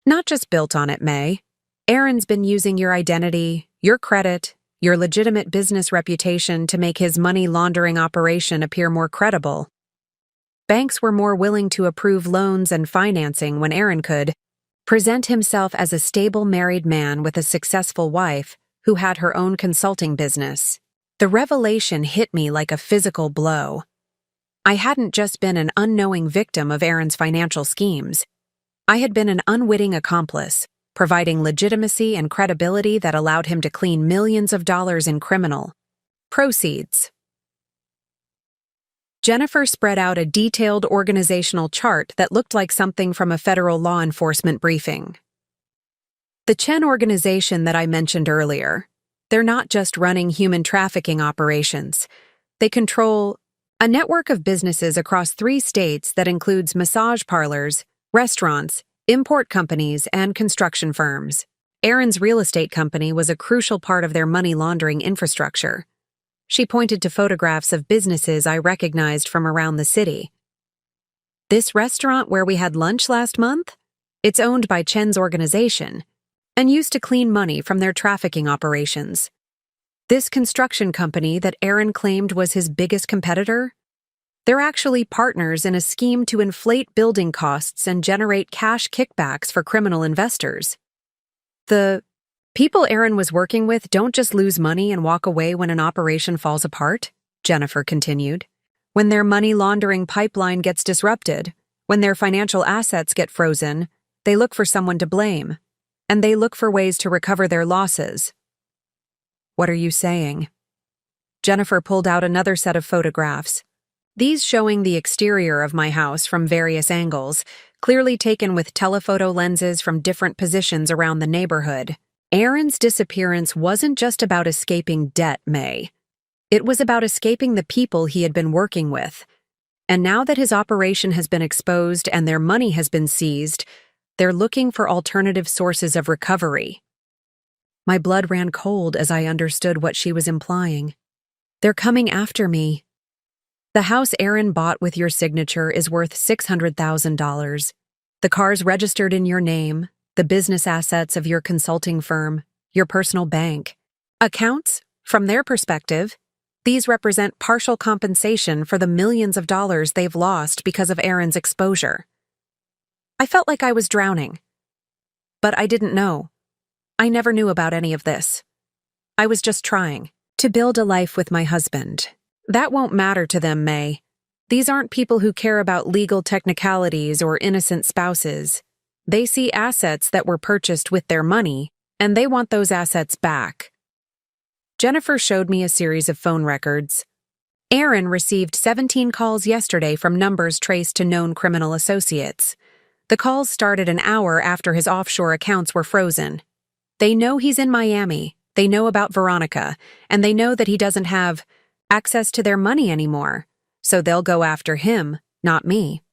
Not just built on it, May. Aaron's been using your identity, your credit, your legitimate business reputation to make his money laundering operation appear more credible. Banks were more willing to approve loans and financing when Aaron could present himself as a stable married man with a successful wife who had her own consulting business. The revelation hit me like a physical blow. I hadn't just been an unknowing victim of Aaron's financial schemes. I had been an unwitting accomplice, providing legitimacy and credibility that allowed him to clean millions of dollars in criminal proceeds. Jennifer spread out a detailed organizational chart that looked like something from a federal law enforcement briefing. The Chen organization that I mentioned earlier, they're not just running human trafficking operations. They control a network of businesses across 3 states that includes massage parlors, restaurants, import companies, and construction firms. Aaron's real estate company was a crucial part of their money laundering infrastructure. She pointed to photographs of businesses I recognized from around the city. This restaurant where we had lunch last month? It's owned by Chen's organization and used to clean money from their trafficking operations. This construction company that Aaron claimed was his biggest competitor? They're actually partners in a scheme to inflate building costs and generate cash kickbacks for criminal investors. The people Aaron was working with don't just lose money and walk away when an operation falls apart, Jennifer continued. When their money laundering pipeline gets disrupted, when their financial assets get frozen, they look for someone to blame, and they look for ways to recover their losses. What are you saying? Jennifer pulled out another set of photographs, these showing the exterior of my house from various angles, clearly taken with telephoto lenses from different positions around the neighborhood. Aaron's disappearance wasn't just about escaping debt, May. It was about escaping the people he had been working with. And now that his operation has been exposed and their money has been seized, they're looking for alternative sources of recovery. My blood ran cold as I understood what she was implying. They're coming after me. The house Aaron bought with your signature is worth $600,000. The cars registered in your name, the business assets of your consulting firm, your personal bank. Accounts, from their perspective, these represent partial compensation for the millions of dollars they've lost because of Aaron's exposure. I felt like I was drowning. But I didn't know. I never knew about any of this. I was just trying to build a life with my husband. That won't matter to them, May. These aren't people who care about legal technicalities or innocent spouses. They see assets that were purchased with their money, and they want those assets back. Jennifer showed me a series of phone records. Aaron received 17 calls yesterday from numbers traced to known criminal associates. The calls started an hour after his offshore accounts were frozen. They know he's in Miami, they know about Veronica, and they know that he doesn't have access to their money anymore, so they'll go after him, not me.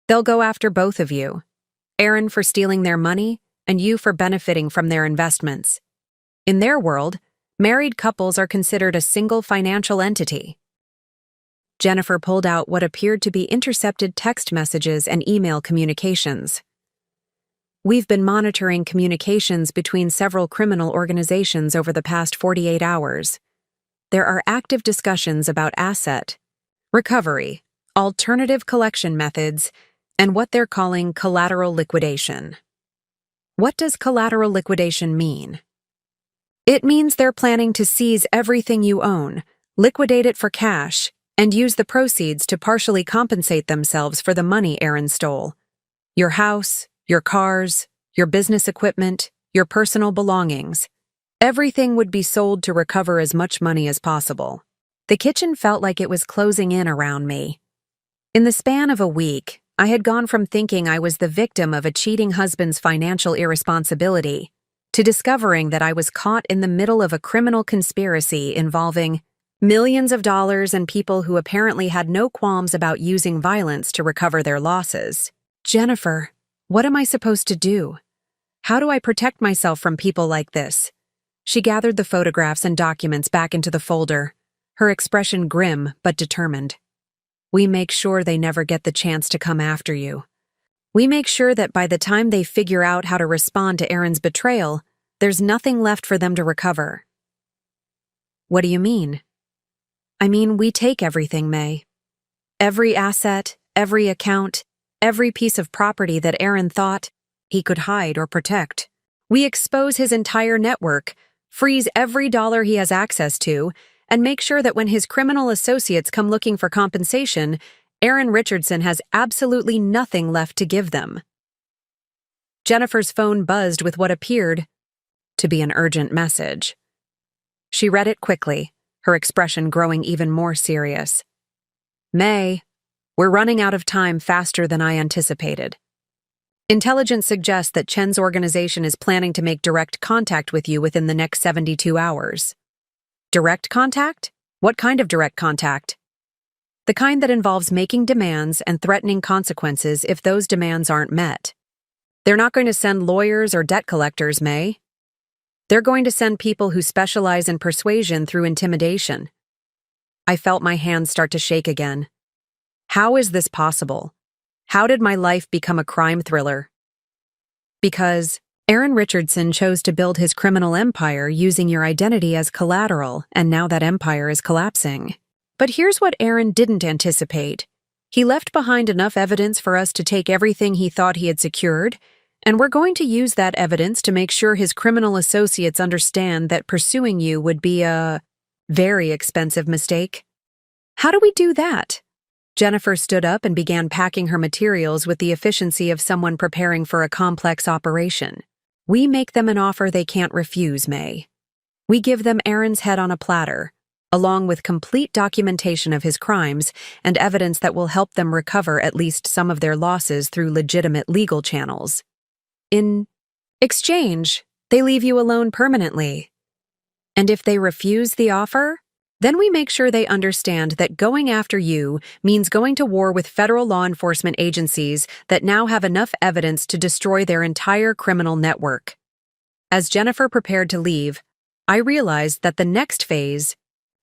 They'll go after both of you, Aaron for stealing their money and you for benefiting from their investments. In their world, married couples are considered a single financial entity. Jennifer pulled out what appeared to be intercepted text messages and email communications. We've been monitoring communications between several criminal organizations over the past 48 hours. There are active discussions about asset recovery, alternative collection methods, and what they're calling collateral liquidation. What does collateral liquidation mean? It means they're planning to seize everything you own, liquidate it for cash, and use the proceeds to partially compensate themselves for the money Aaron stole. Your house, your cars, your business equipment, your personal belongings. Everything would be sold to recover as much money as possible. The kitchen felt like it was closing in around me. In the span of a week, I had gone from thinking I was the victim of a cheating husband's financial irresponsibility to discovering that I was caught in the middle of a criminal conspiracy involving millions of dollars and people who apparently had no qualms about using violence to recover their losses. Jennifer, what am I supposed to do? How do I protect myself from people like this? She gathered the photographs and documents back into the folder, her expression grim but determined. We make sure they never get the chance to come after you. We make sure that by the time they figure out how to respond to Aaron's betrayal, there's nothing left for them to recover. What do you mean? I mean, we take everything, May. Every asset, every account, every piece of property that Aaron thought he could hide or protect. We expose his entire network, freeze every dollar he has access to, and make sure that when his criminal associates come looking for compensation, Aaron Richardson has absolutely nothing left to give them. Jennifer's phone buzzed with what appeared to be an urgent message. She read it quickly, her expression growing even more serious. May, we're running out of time faster than I anticipated. Intelligence suggests that Chen's organization is planning to make direct contact with you within the next 72 hours. Direct contact? What kind of direct contact? The kind that involves making demands and threatening consequences if those demands aren't met. They're not going to send lawyers or debt collectors, May. They're going to send people who specialize in persuasion through intimidation. I felt my hands start to shake again. How is this possible? How did my life become a crime thriller? Because Aaron Richardson chose to build his criminal empire using your identity as collateral, and now that empire is collapsing. But here's what Aaron didn't anticipate. He left behind enough evidence for us to take everything he thought he had secured, and we're going to use that evidence to make sure his criminal associates understand that pursuing you would be a very expensive mistake. How do we do that? Jennifer stood up and began packing her materials with the efficiency of someone preparing for a complex operation. We make them an offer they can't refuse, May. We give them Aaron's head on a platter, along with complete documentation of his crimes and evidence that will help them recover at least some of their losses through legitimate legal channels. In exchange, they leave you alone permanently. And if they refuse the offer, then we make sure they understand that going after you means going to war with federal law enforcement agencies that now have enough evidence to destroy their entire criminal network. As Jennifer prepared to leave, I realized that the next phase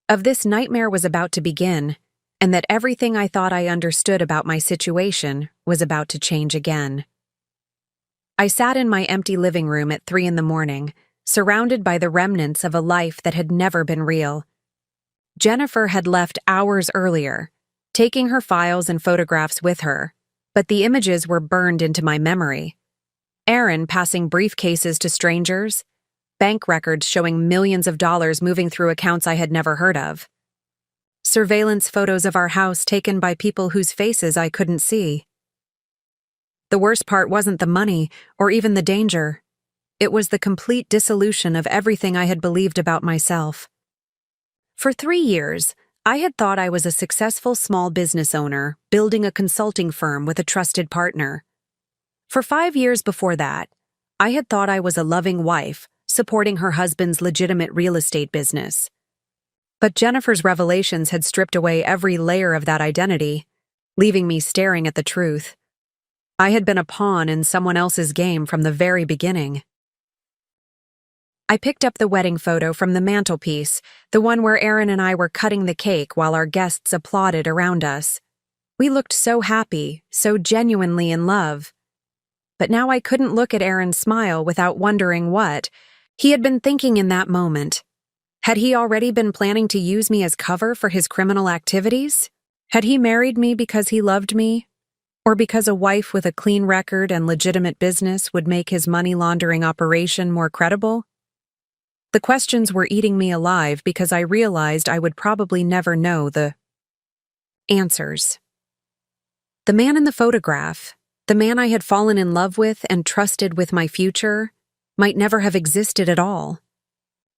of this nightmare was about to begin, and that everything I thought I understood about my situation was about to change again. I sat in my empty living room at 3 a.m, surrounded by the remnants of a life that had never been real. Jennifer had left hours earlier, taking her files and photographs with her, but the images were burned into my memory. Aaron passing briefcases to strangers, bank records showing millions of dollars moving through accounts I had never heard of. Surveillance photos of our house taken by people whose faces I couldn't see. The worst part wasn't the money or even the danger. It was the complete dissolution of everything I had believed about myself. For 3 years, I had thought I was a successful small business owner, building a consulting firm with a trusted partner. For 5 years before that, I had thought I was a loving wife, supporting her husband's legitimate real estate business. But Jennifer's revelations had stripped away every layer of that identity, leaving me staring at the truth. I had been a pawn in someone else's game from the very beginning. I picked up the wedding photo from the mantelpiece, the one where Aaron and I were cutting the cake while our guests applauded around us. We looked so happy, so genuinely in love. But now I couldn't look at Aaron's smile without wondering what he had been thinking in that moment. Had he already been planning to use me as cover for his criminal activities? Had he married me because he loved me? Or because a wife with a clean record and legitimate business would make his money laundering operation more credible? The questions were eating me alive because I realized I would probably never know the answers. The man in the photograph, the man I had fallen in love with and trusted with my future, might never have existed at all.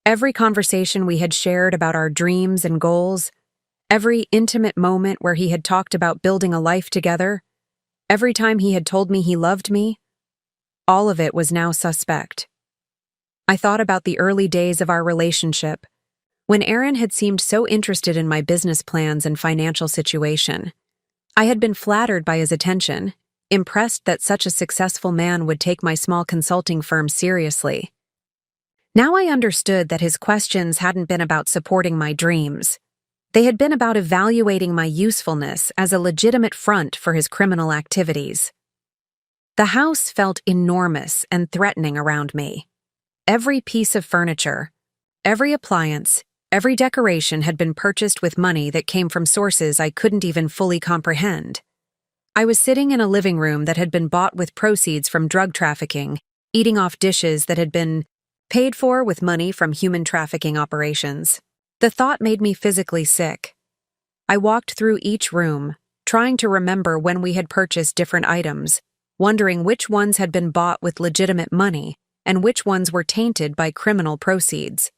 Every conversation we had shared about our dreams and goals, every intimate moment where he had talked about building a life together, every time he had told me he loved me, all of it was now suspect. I thought about the early days of our relationship, when Aaron had seemed so interested in my business plans and financial situation. I had been flattered by his attention, impressed that such a successful man would take my small consulting firm seriously. Now I understood that his questions hadn't been about supporting my dreams. They had been about evaluating my usefulness as a legitimate front for his criminal activities. The house felt enormous and threatening around me. Every piece of furniture, every appliance, every decoration had been purchased with money that came from sources I couldn't even fully comprehend. I was sitting in a living room that had been bought with proceeds from drug trafficking, eating off dishes that had been paid for with money from human trafficking operations. The thought made me physically sick. I walked through each room, trying to remember when we had purchased different items, wondering which ones had been bought with legitimate money and which ones were tainted by criminal proceeds.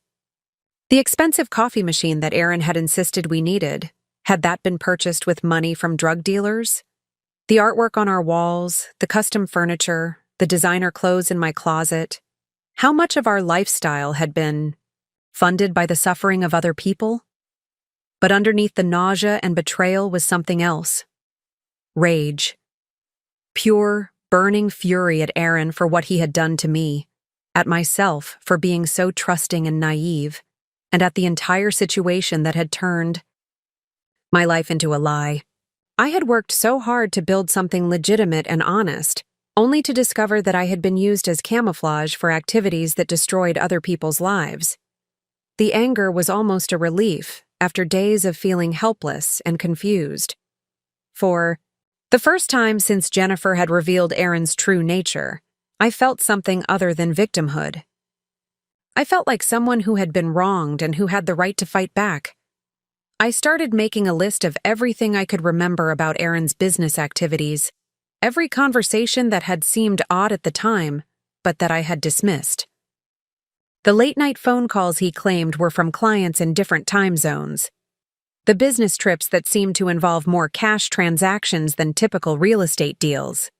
The expensive coffee machine that Aaron had insisted we needed, had that been purchased with money from drug dealers? The artwork on our walls, the custom furniture, the designer clothes in my closet, how much of our lifestyle had been funded by the suffering of other people? But underneath the nausea and betrayal was something else. Rage. Pure, burning fury at Aaron for what he had done to me, at myself for being so trusting and naive, and at the entire situation that had turned my life into a lie. I had worked so hard to build something legitimate and honest, only to discover that I had been used as camouflage for activities that destroyed other people's lives. The anger was almost a relief after days of feeling helpless and confused. For the first time since Jennifer had revealed Aaron's true nature, I felt something other than victimhood. I felt like someone who had been wronged and who had the right to fight back. I started making a list of everything I could remember about Aaron's business activities, every conversation that had seemed odd at the time, but that I had dismissed. The late-night phone calls he claimed were from clients in different time zones. The business trips that seemed to involve more cash transactions than typical real estate deals.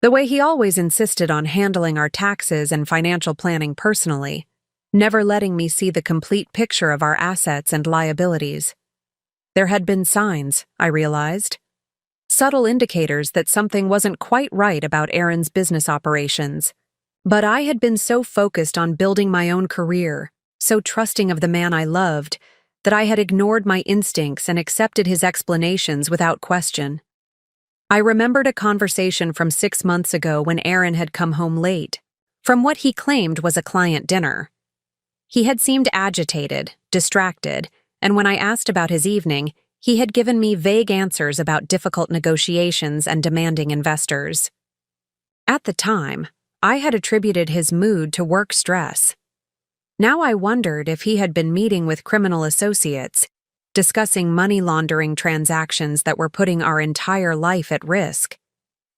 The way he always insisted on handling our taxes and financial planning personally, never letting me see the complete picture of our assets and liabilities. There had been signs, I realized. Subtle indicators that something wasn't quite right about Aaron's business operations. But I had been so focused on building my own career, so trusting of the man I loved, that I had ignored my instincts and accepted his explanations without question. I remembered a conversation from 6 months ago when Aaron had come home late, from what he claimed was a client dinner. He had seemed agitated, distracted, and when I asked about his evening, he had given me vague answers about difficult negotiations and demanding investors. At the time, I had attributed his mood to work stress. Now I wondered if he had been meeting with criminal associates, discussing money laundering transactions that were putting our entire life at risk.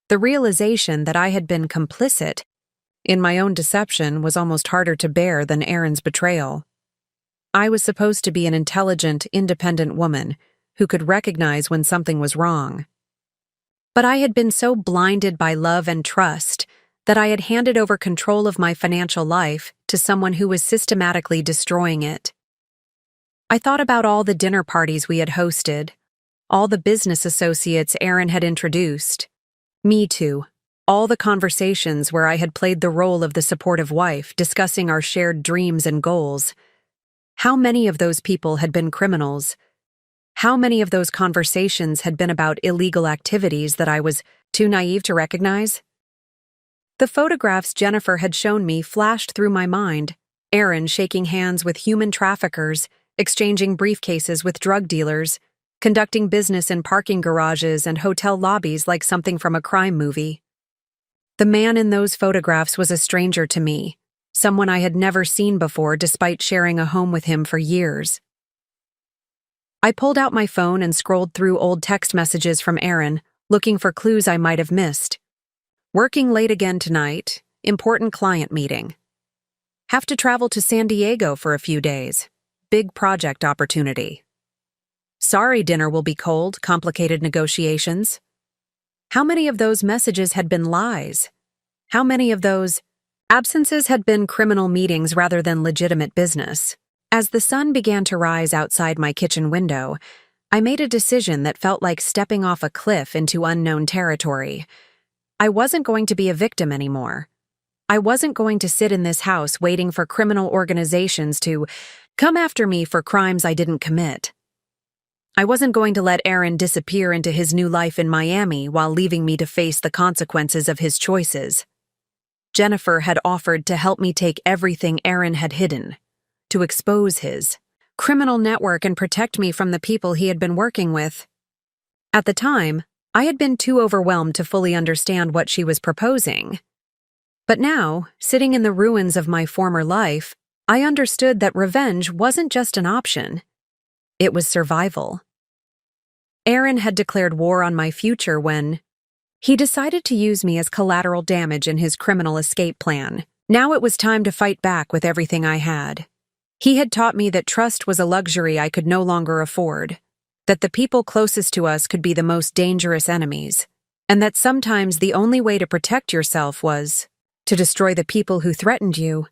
The realization that I had been complicit in my own deception was almost harder to bear than Aaron's betrayal. I was supposed to be an intelligent, independent woman who could recognize when something was wrong. But I had been so blinded by love and trust that I had handed over control of my financial life to someone who was systematically destroying it. I thought about all the dinner parties we had hosted, all the business associates Aaron had introduced, me too. All the conversations where I had played the role of the supportive wife, discussing our shared dreams and goals. How many of those people had been criminals? How many of those conversations had been about illegal activities that I was too naive to recognize? The photographs Jennifer had shown me flashed through my mind. Aaron shaking hands with human traffickers, exchanging briefcases with drug dealers, conducting business in parking garages and hotel lobbies like something from a crime movie. The man in those photographs was a stranger to me, someone I had never seen before despite sharing a home with him for years. I pulled out my phone and scrolled through old text messages from Aaron, looking for clues I might have missed. Working late again tonight, important client meeting. Have to travel to San Diego for a few days, big project opportunity. Sorry dinner will be cold, complicated negotiations. How many of those messages had been lies? How many of those absences had been criminal meetings rather than legitimate business? As the sun began to rise outside my kitchen window, I made a decision that felt like stepping off a cliff into unknown territory. I wasn't going to be a victim anymore. I wasn't going to sit in this house waiting for criminal organizations to come after me for crimes I didn't commit. I wasn't going to let Aaron disappear into his new life in Miami while leaving me to face the consequences of his choices. Jennifer had offered to help me take everything Aaron had hidden, to expose his criminal network and protect me from the people he had been working with. At the time, I had been too overwhelmed to fully understand what she was proposing. But now, sitting in the ruins of my former life, I understood that revenge wasn't just an option. It was survival. Aaron had declared war on my future when he decided to use me as collateral damage in his criminal escape plan. Now it was time to fight back with everything I had. He had taught me that trust was a luxury I could no longer afford, that the people closest to us could be the most dangerous enemies, and that sometimes the only way to protect yourself was to destroy the people who threatened you.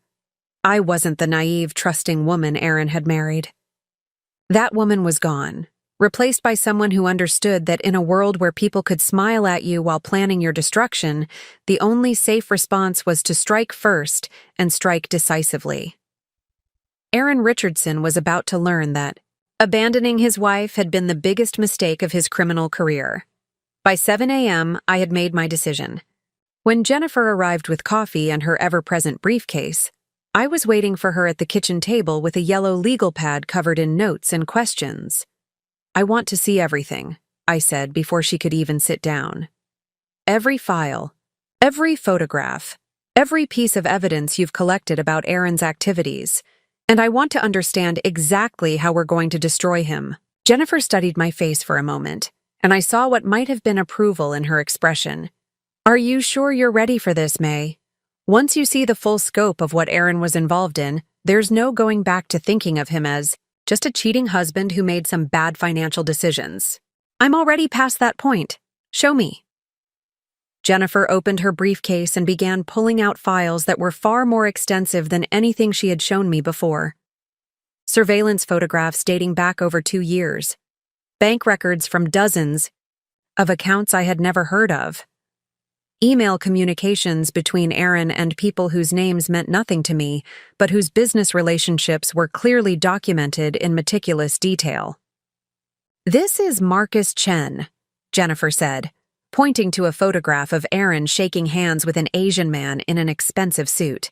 I wasn't the naive, trusting woman Aaron had married. That woman was gone, replaced by someone who understood that in a world where people could smile at you while planning your destruction, the only safe response was to strike first and strike decisively. Aaron Richardson was about to learn that abandoning his wife had been the biggest mistake of his criminal career. By 7 a.m., I had made my decision. When Jennifer arrived with coffee and her ever-present briefcase, I was waiting for her at the kitchen table with a yellow legal pad covered in notes and questions. "I want to see everything," I said before she could even sit down. "Every file, every photograph, every piece of evidence you've collected about Aaron's activities, and I want to understand exactly how we're going to destroy him." Jennifer studied my face for a moment, and I saw what might have been approval in her expression. "Are you sure you're ready for this, May? Once you see the full scope of what Aaron was involved in, there's no going back to thinking of him as just a cheating husband who made some bad financial decisions. I'm already past that point. Show me." Jennifer opened her briefcase and began pulling out files that were far more extensive than anything she had shown me before. Surveillance photographs dating back over 2 years, bank records from dozens of accounts I had never heard of, email communications between Aaron and people whose names meant nothing to me, but whose business relationships were clearly documented in meticulous detail. "This is Marcus Chen," Jennifer said, pointing to a photograph of Aaron shaking hands with an Asian man in an expensive suit.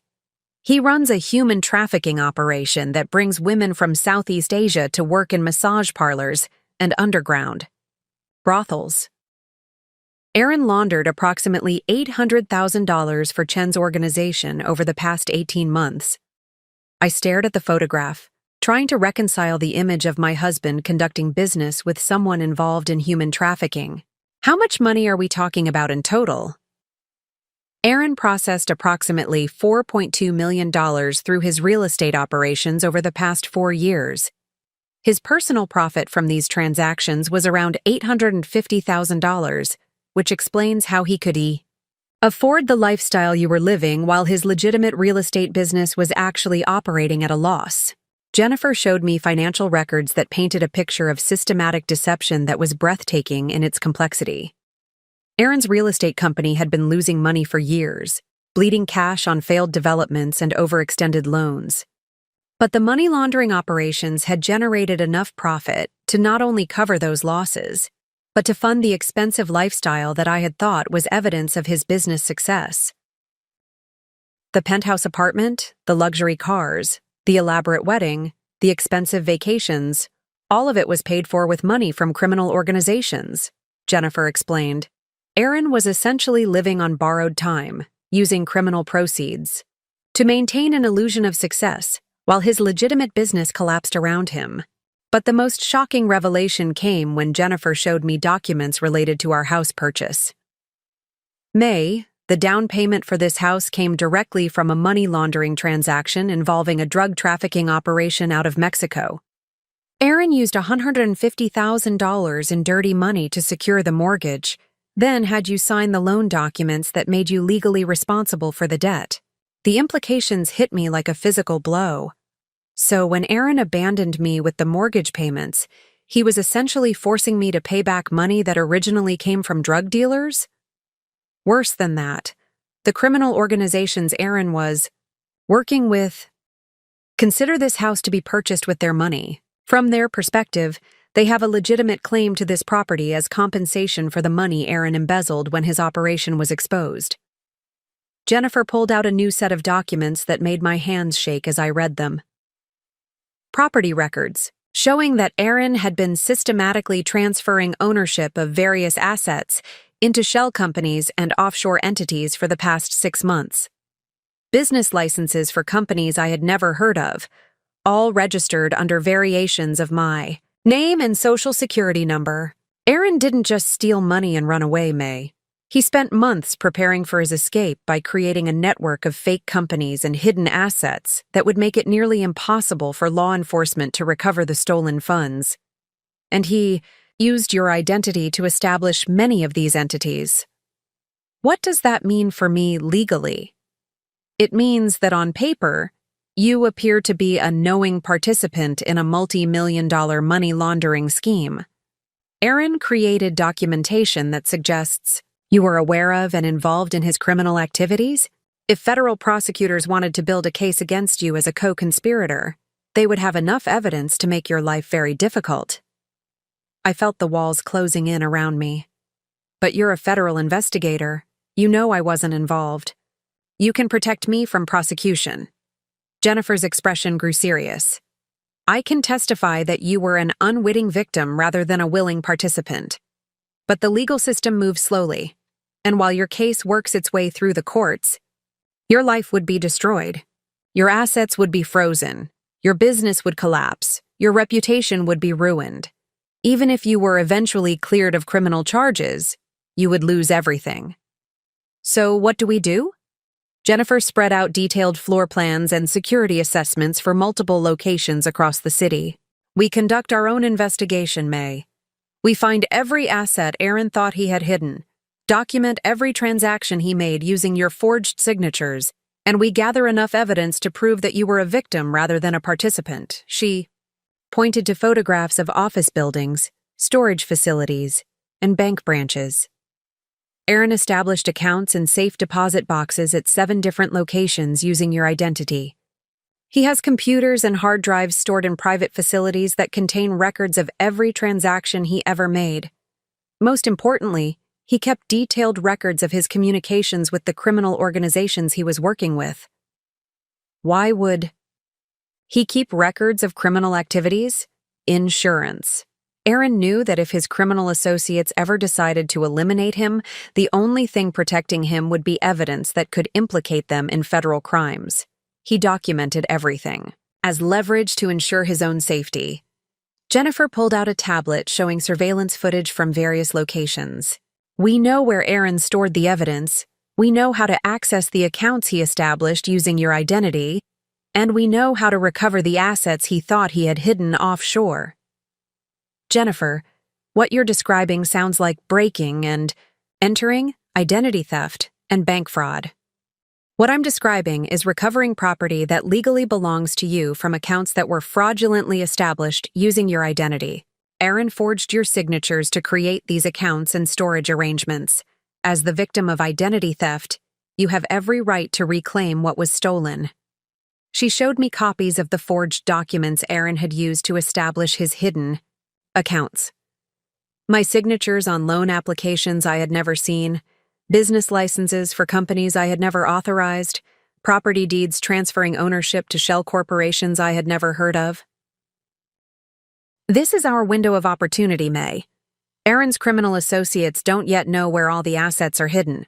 "He runs a human trafficking operation that brings women from Southeast Asia to work in massage parlors and underground brothels." Aaron laundered approximately $800,000 for Chen's organization over the past 18 months. I stared at the photograph, trying to reconcile the image of my husband conducting business with someone involved in human trafficking. How much money are we talking about in total? Aaron processed approximately $4.2 million through his real estate operations over the past 4 years. His personal profit from these transactions was around $850,000, which explains how he could afford the lifestyle you were living while his legitimate real estate business was actually operating at a loss. Jennifer showed me financial records that painted a picture of systematic deception that was breathtaking in its complexity. Aaron's real estate company had been losing money for years, bleeding cash on failed developments and overextended loans. But the money laundering operations had generated enough profit to not only cover those losses, but to fund the expensive lifestyle that I had thought was evidence of his business success. The penthouse apartment, the luxury cars, the elaborate wedding, the expensive vacations, all of it was paid for with money from criminal organizations, Jennifer explained. Aaron was essentially living on borrowed time, using criminal proceeds to maintain an illusion of success, while his legitimate business collapsed around him. But the most shocking revelation came when Jennifer showed me documents related to our house purchase. May, the down payment for this house came directly from a money laundering transaction involving a drug trafficking operation out of Mexico. Aaron used $150,000 in dirty money to secure the mortgage, then had you sign the loan documents that made you legally responsible for the debt. The implications hit me like a physical blow. So when Aaron abandoned me with the mortgage payments, he was essentially forcing me to pay back money that originally came from drug dealers? Worse than that, the criminal organizations Aaron was working with consider this house to be purchased with their money. From their perspective, they have a legitimate claim to this property as compensation for the money Aaron embezzled when his operation was exposed. Jennifer pulled out a new set of documents that made my hands shake as I read them. Property records, showing that Aaron had been systematically transferring ownership of various assets into shell companies and offshore entities for the past 6 months. Business licenses for companies I had never heard of, all registered under variations of my name and social security number. Aaron didn't just steal money and run away, May. He spent months preparing for his escape by creating a network of fake companies and hidden assets that would make it nearly impossible for law enforcement to recover the stolen funds. And he used your identity to establish many of these entities. What does that mean for me legally? It means that on paper, you appear to be a knowing participant in a multi-million-dollar money laundering scheme. Aaron created documentation that suggests you were aware of and involved in his criminal activities? If federal prosecutors wanted to build a case against you as a co-conspirator, they would have enough evidence to make your life very difficult. I felt the walls closing in around me. But you're a federal investigator. You know I wasn't involved. You can protect me from prosecution." Jennifer's expression grew serious. "I can testify that you were an unwitting victim rather than a willing participant. But the legal system moves slowly, and while your case works its way through the courts, your life would be destroyed. Your assets would be frozen. Your business would collapse. Your reputation would be ruined. Even if you were eventually cleared of criminal charges, you would lose everything." "So what do we do?" Jennifer spread out detailed floor plans and security assessments for multiple locations across the city. "We conduct our own investigation, May. We find every asset Aaron thought he had hidden, document every transaction he made using your forged signatures, and we gather enough evidence to prove that you were a victim rather than a participant." She pointed to photographs of office buildings, storage facilities, and bank branches. "Aaron established accounts and safe deposit boxes at 7 different locations using your identity. He has computers and hard drives stored in private facilities that contain records of every transaction he ever made. Most importantly, he kept detailed records of his communications with the criminal organizations he was working with." "Why would he keep records of criminal activities?" "Insurance. Aaron knew that if his criminal associates ever decided to eliminate him, the only thing protecting him would be evidence that could implicate them in federal crimes. He documented everything, as leverage to ensure his own safety." Jennifer pulled out a tablet showing surveillance footage from various locations. "We know where Aaron stored the evidence, we know how to access the accounts he established using your identity, and we know how to recover the assets he thought he had hidden offshore." "Jennifer, what you're describing sounds like breaking and entering, identity theft, and bank fraud. What I'm describing is recovering property that legally belongs to you from accounts that were fraudulently established using your identity. Aaron forged your signatures to create these accounts and storage arrangements. As the victim of identity theft, you have every right to reclaim what was stolen." She showed me copies of the forged documents Aaron had used to establish his hidden accounts. My signatures on loan applications I had never seen, business licenses for companies I had never authorized, property deeds transferring ownership to shell corporations I had never heard of. "This is our window of opportunity, May. Aaron's criminal associates don't yet know where all the assets are hidden.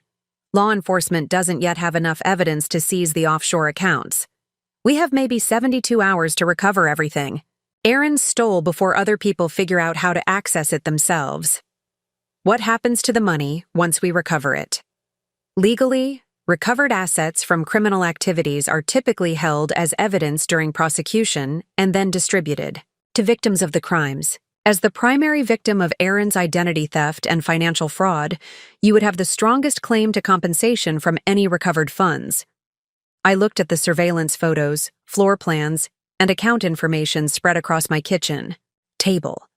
Law enforcement doesn't yet have enough evidence to seize the offshore accounts. We have maybe 72 hours to recover everything. Aaron stole before other people figure out how to access it themselves. What happens to the money once we recover it?" Legally, recovered assets from criminal activities are typically held as evidence during prosecution and then distributed to victims of the crimes. As the primary victim of Aaron's identity theft and financial fraud, you would have the strongest claim to compensation from any recovered funds. I looked at the surveillance photos, floor plans, and account information spread across my kitchen table.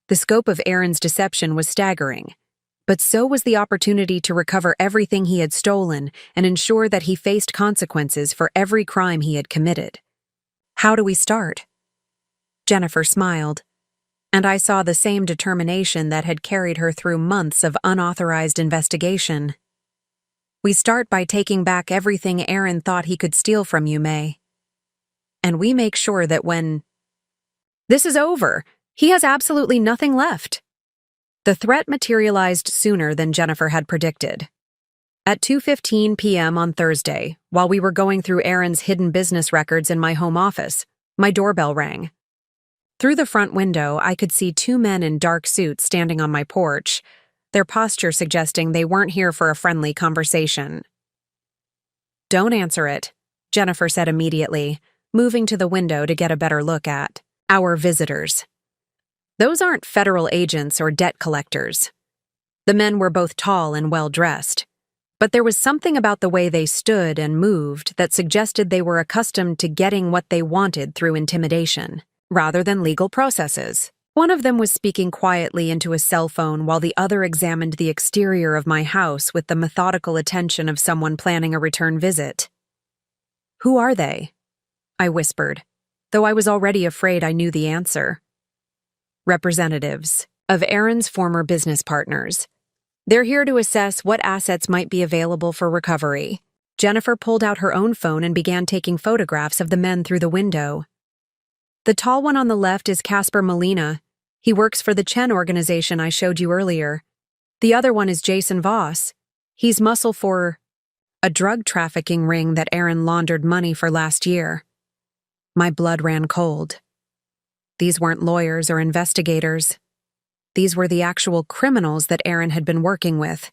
The scope of Aaron's deception was staggering, but so was the opportunity to recover everything he had stolen and ensure that he faced consequences for every crime he had committed. "How do we start?" Jennifer smiled, and I saw the same determination that had carried her through months of unauthorized investigation. "We start by taking back everything Aaron thought he could steal from you, May. And we make sure that when this is over, he has absolutely nothing left." The threat materialized sooner than Jennifer had predicted. At 2:15 p.m. on Thursday, while we were going through Aaron's hidden business records in my home office, my doorbell rang. Through the front window, I could see 2 men in dark suits standing on my porch, their posture suggesting they weren't here for a friendly conversation. "Don't answer it," Jennifer said immediately, moving to the window to get a better look at our visitors. Those aren't federal agents or debt collectors. The men were both tall and well-dressed, but there was something about the way they stood and moved that suggested they were accustomed to getting what they wanted through intimidation, rather than legal processes. One of them was speaking quietly into a cell phone while the other examined the exterior of my house with the methodical attention of someone planning a return visit. "Who are they?" I whispered, though I was already afraid I knew the answer. "Representatives of Aaron's former business partners. They're here to assess what assets might be available for recovery. Jennifer pulled out her own phone and began taking photographs of the men through the window. The tall one on the left is Casper Molina. He works for the Chen organization I showed you earlier. The other one is Jason Voss. He's muscle for a drug trafficking ring that Aaron laundered money for last year. My blood ran cold. These weren't lawyers or investigators. These were the actual criminals that Aaron had been working with.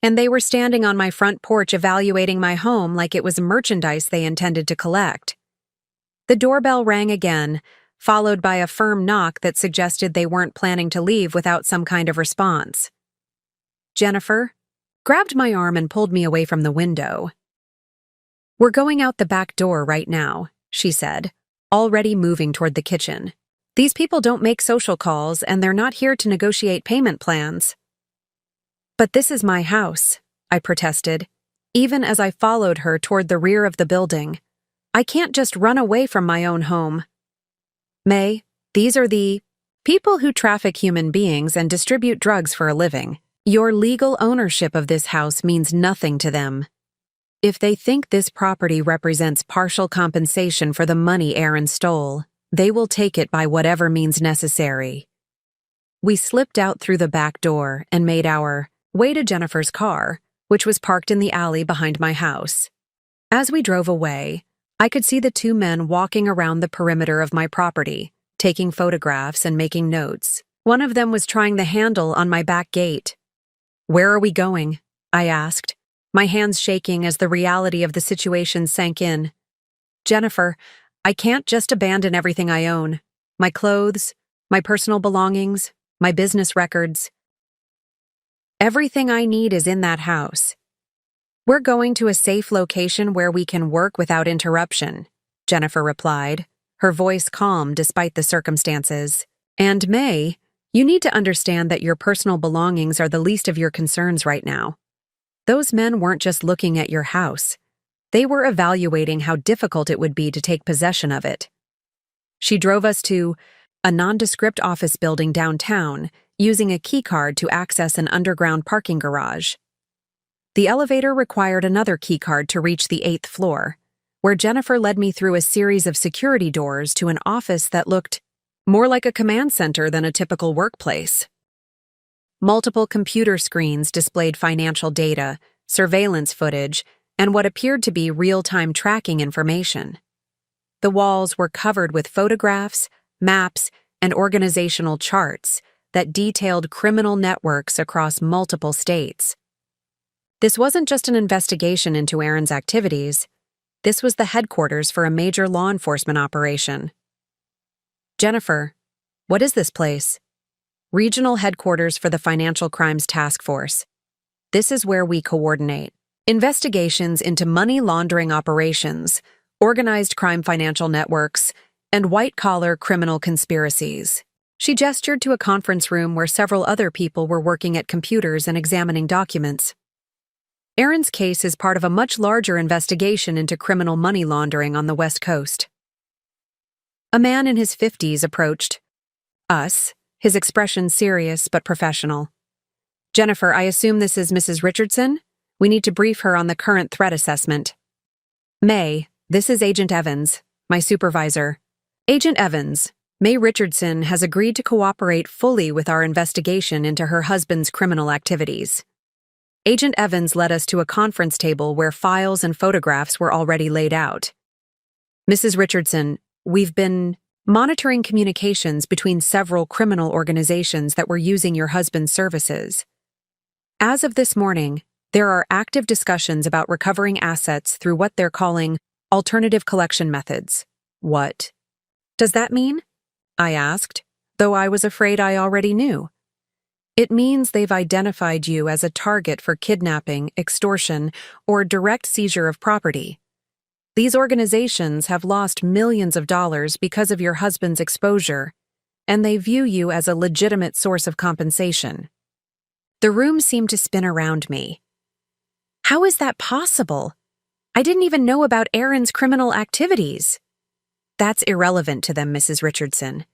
And they were standing on my front porch evaluating my home like it was merchandise they intended to collect. The doorbell rang again, followed by a firm knock that suggested they weren't planning to leave without some kind of response. Jennifer grabbed my arm and pulled me away from the window. "We're going out the back door right now," she said, already moving toward the kitchen. "These people don't make social calls, and they're not here to negotiate payment plans." "But this is my house," I protested, even as I followed her toward the rear of the building. "I can't just run away from my own home." "May, these are the people who traffic human beings and distribute drugs for a living. Your legal ownership of this house means nothing to them. If they think this property represents partial compensation for the money Aaron stole, they will take it by whatever means necessary." We slipped out through the back door and made our way to Jennifer's car, which was parked in the alley behind my house. As we drove away, I could see the two men walking around the perimeter of my property, taking photographs and making notes. One of them was trying the handle on my back gate. "Where are we going?" I asked, my hands shaking as the reality of the situation sank in. "Jennifer, I can't just abandon everything I own. My clothes, my personal belongings, my business records. Everything I need is in that house. We're going to a safe location where we can work without interruption," Jennifer replied, her voice calm despite the circumstances. "And May, you need to understand that your personal belongings are the least of your concerns right now. Those men weren't just looking at your house. They were evaluating how difficult it would be to take possession of it." She drove us to a nondescript office building downtown, using a keycard to access an underground parking garage. The elevator required another keycard to reach the 8th floor, where Jennifer led me through a series of security doors to an office that looked more like a command center than a typical workplace. Multiple computer screens displayed financial data, surveillance footage, and what appeared to be real-time tracking information. The walls were covered with photographs, maps, and organizational charts that detailed criminal networks across multiple states. This wasn't just an investigation into Aaron's activities. This was the headquarters for a major law enforcement operation. "Jennifer, what is this place?" "Regional headquarters for the Financial Crimes Task Force. This is where we coordinate investigations into money laundering operations, organized crime financial networks, and white-collar criminal conspiracies." She gestured to a conference room where several other people were working at computers and examining documents. "Aaron's case is part of a much larger investigation into criminal money laundering on the West Coast." A man in his 50s approached us, his expression serious but professional. "Jennifer, I assume this is Mrs. Richardson? We need to brief her on the current threat assessment." "May, this is Agent Evans, my supervisor." "Agent Evans, May Richardson has agreed to cooperate fully with our investigation into her husband's criminal activities." Agent Evans led us to a conference table where files and photographs were already laid out. "Mrs. Richardson, we've been monitoring communications between several criminal organizations that were using your husband's services. As of this morning, there are active discussions about recovering assets through what they're calling alternative collection methods." "What does that mean?" I asked, though I was afraid I already knew. "It means they've identified you as a target for kidnapping, extortion, or direct seizure of property. These organizations have lost millions of dollars because of your husband's exposure, and they view you as a legitimate source of compensation." The room seemed to spin around me. How is that possible? I didn't even know about Aaron's criminal activities. "That's irrelevant to them, Mrs. Richardson.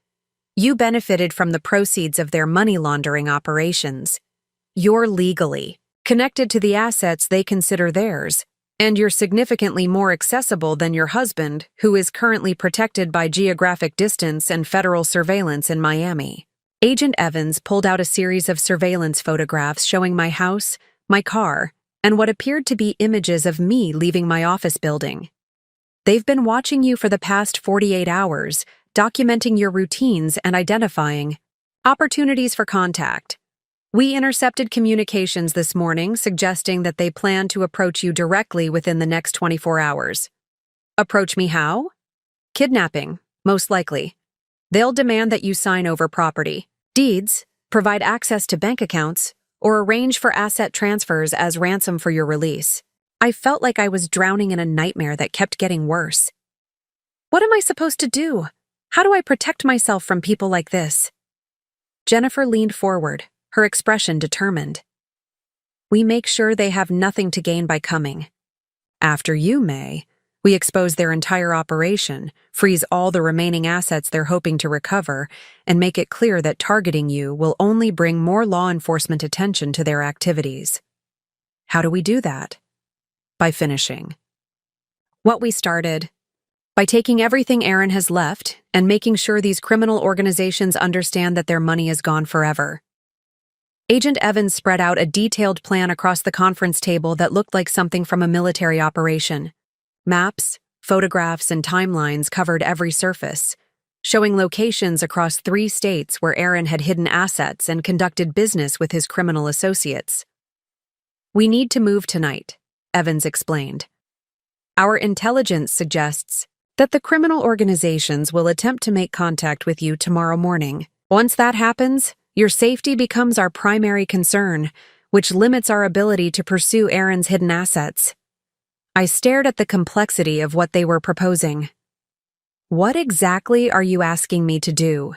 You benefited from the proceeds of their money laundering operations. You're legally connected to the assets they consider theirs, and you're significantly more accessible than your husband, who is currently protected by geographic distance and federal surveillance in Miami. Agent Evans pulled out a series of surveillance photographs showing my house, my car, and what appeared to be images of me leaving my office building. They've been watching you for the past 48 hours, documenting your routines and identifying opportunities for contact. We intercepted communications this morning suggesting that they plan to approach you directly within the next 24 hours. Approach me how? Kidnapping, most likely. They'll demand that you sign over property, deeds, provide access to bank accounts, or arrange for asset transfers as ransom for your release. I felt like I was drowning in a nightmare that kept getting worse. What am I supposed to do? How do I protect myself from people like this? Jennifer leaned forward, her expression determined. We make sure they have nothing to gain by coming. After you, May, we expose their entire operation, freeze all the remaining assets they're hoping to recover, and make it clear that targeting you will only bring more law enforcement attention to their activities. How do we do that? By finishing what we started. By taking everything Aaron has left and making sure these criminal organizations understand that their money is gone forever. Agent Evans spread out a detailed plan across the conference table that looked like something from a military operation. Maps, photographs, and timelines covered every surface, showing locations across 3 states where Aaron had hidden assets and conducted business with his criminal associates. We need to move tonight, Evans explained. Our intelligence suggests that the criminal organizations will attempt to make contact with you tomorrow morning. Once that happens, your safety becomes our primary concern, which limits our ability to pursue Aaron's hidden assets. I stared at the complexity of what they were proposing. What exactly are you asking me to do?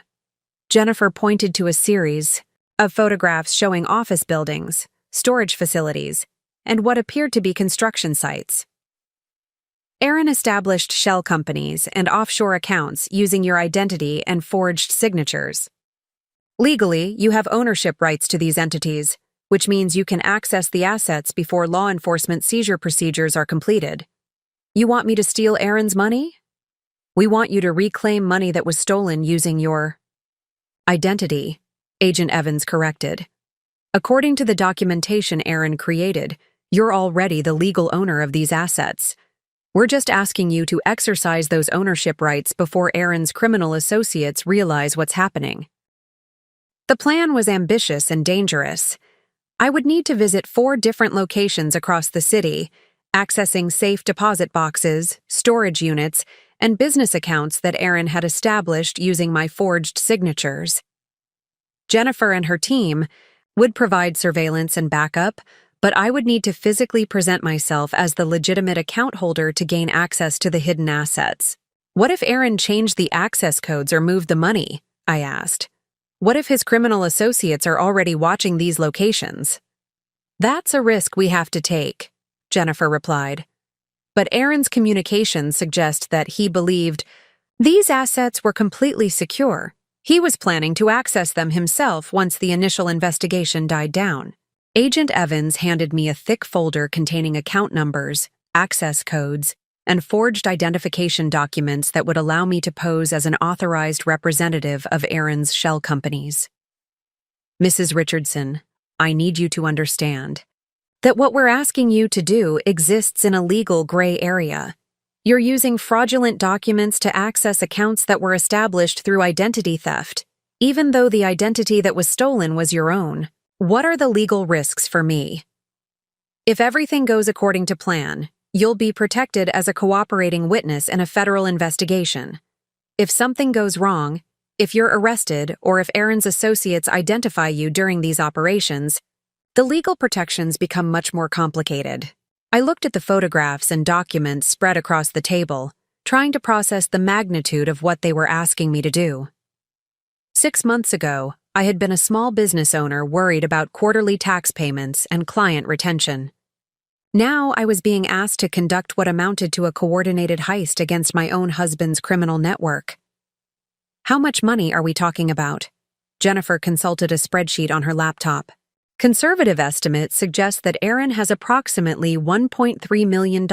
Jennifer pointed to a series of photographs showing office buildings, storage facilities, and what appeared to be construction sites. Aaron established shell companies and offshore accounts using your identity and forged signatures. Legally, you have ownership rights to these entities, which means you can access the assets before law enforcement seizure procedures are completed. You want me to steal Aaron's money? We want you to reclaim money that was stolen using your identity, Agent Evans corrected. According to the documentation Aaron created, you're already the legal owner of these assets. We're just asking you to exercise those ownership rights before Aaron's criminal associates realize what's happening. The plan was ambitious and dangerous. I would need to visit 4 different locations across the city, accessing safe deposit boxes, storage units, and business accounts that Aaron had established using my forged signatures. Jennifer and her team would provide surveillance and backup, but I would need to physically present myself as the legitimate account holder to gain access to the hidden assets. What if Aaron changed the access codes or moved the money? I asked. What if his criminal associates are already watching these locations? That's a risk we have to take, Jennifer replied. But Aaron's communications suggest that he believed these assets were completely secure. He was planning to access them himself once the initial investigation died down. Agent Evans handed me a thick folder containing account numbers, access codes, and forged identification documents that would allow me to pose as an authorized representative of Aaron's shell companies. Mrs. Richardson, I need you to understand that what we're asking you to do exists in a legal gray area. You're using fraudulent documents to access accounts that were established through identity theft, even though the identity that was stolen was your own. What are the legal risks for me? If everything goes according to plan, you'll be protected as a cooperating witness in a federal investigation. If something goes wrong, if you're arrested or if Aaron's associates identify you during these operations, the legal protections become much more complicated. I looked at the photographs and documents spread across the table, trying to process the magnitude of what they were asking me to do. 6 months ago, I had been a small business owner worried about quarterly tax payments and client retention. Now I was being asked to conduct what amounted to a coordinated heist against my own husband's criminal network. How much money are we talking about? Jennifer consulted a spreadsheet on her laptop. Conservative estimates suggest that Aaron has approximately $1.3 million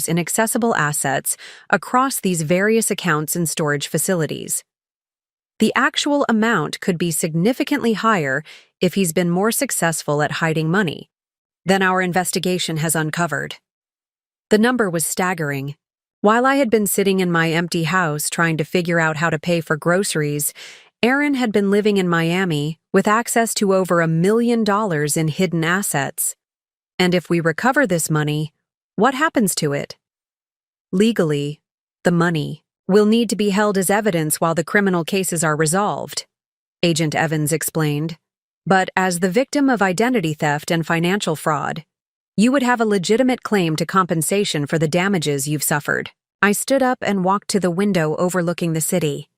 in accessible assets across these various accounts and storage facilities. The actual amount could be significantly higher if he's been more successful at hiding money than our investigation has uncovered. The number was staggering. While I had been sitting in my empty house trying to figure out how to pay for groceries, Aaron had been living in Miami with access to over $1 million in hidden assets. And if we recover this money, what happens to it? Legally, the money will need to be held as evidence while the criminal cases are resolved, Agent Evans explained. But as the victim of identity theft and financial fraud, you would have a legitimate claim to compensation for the damages you've suffered. I stood up and walked to the window overlooking the city.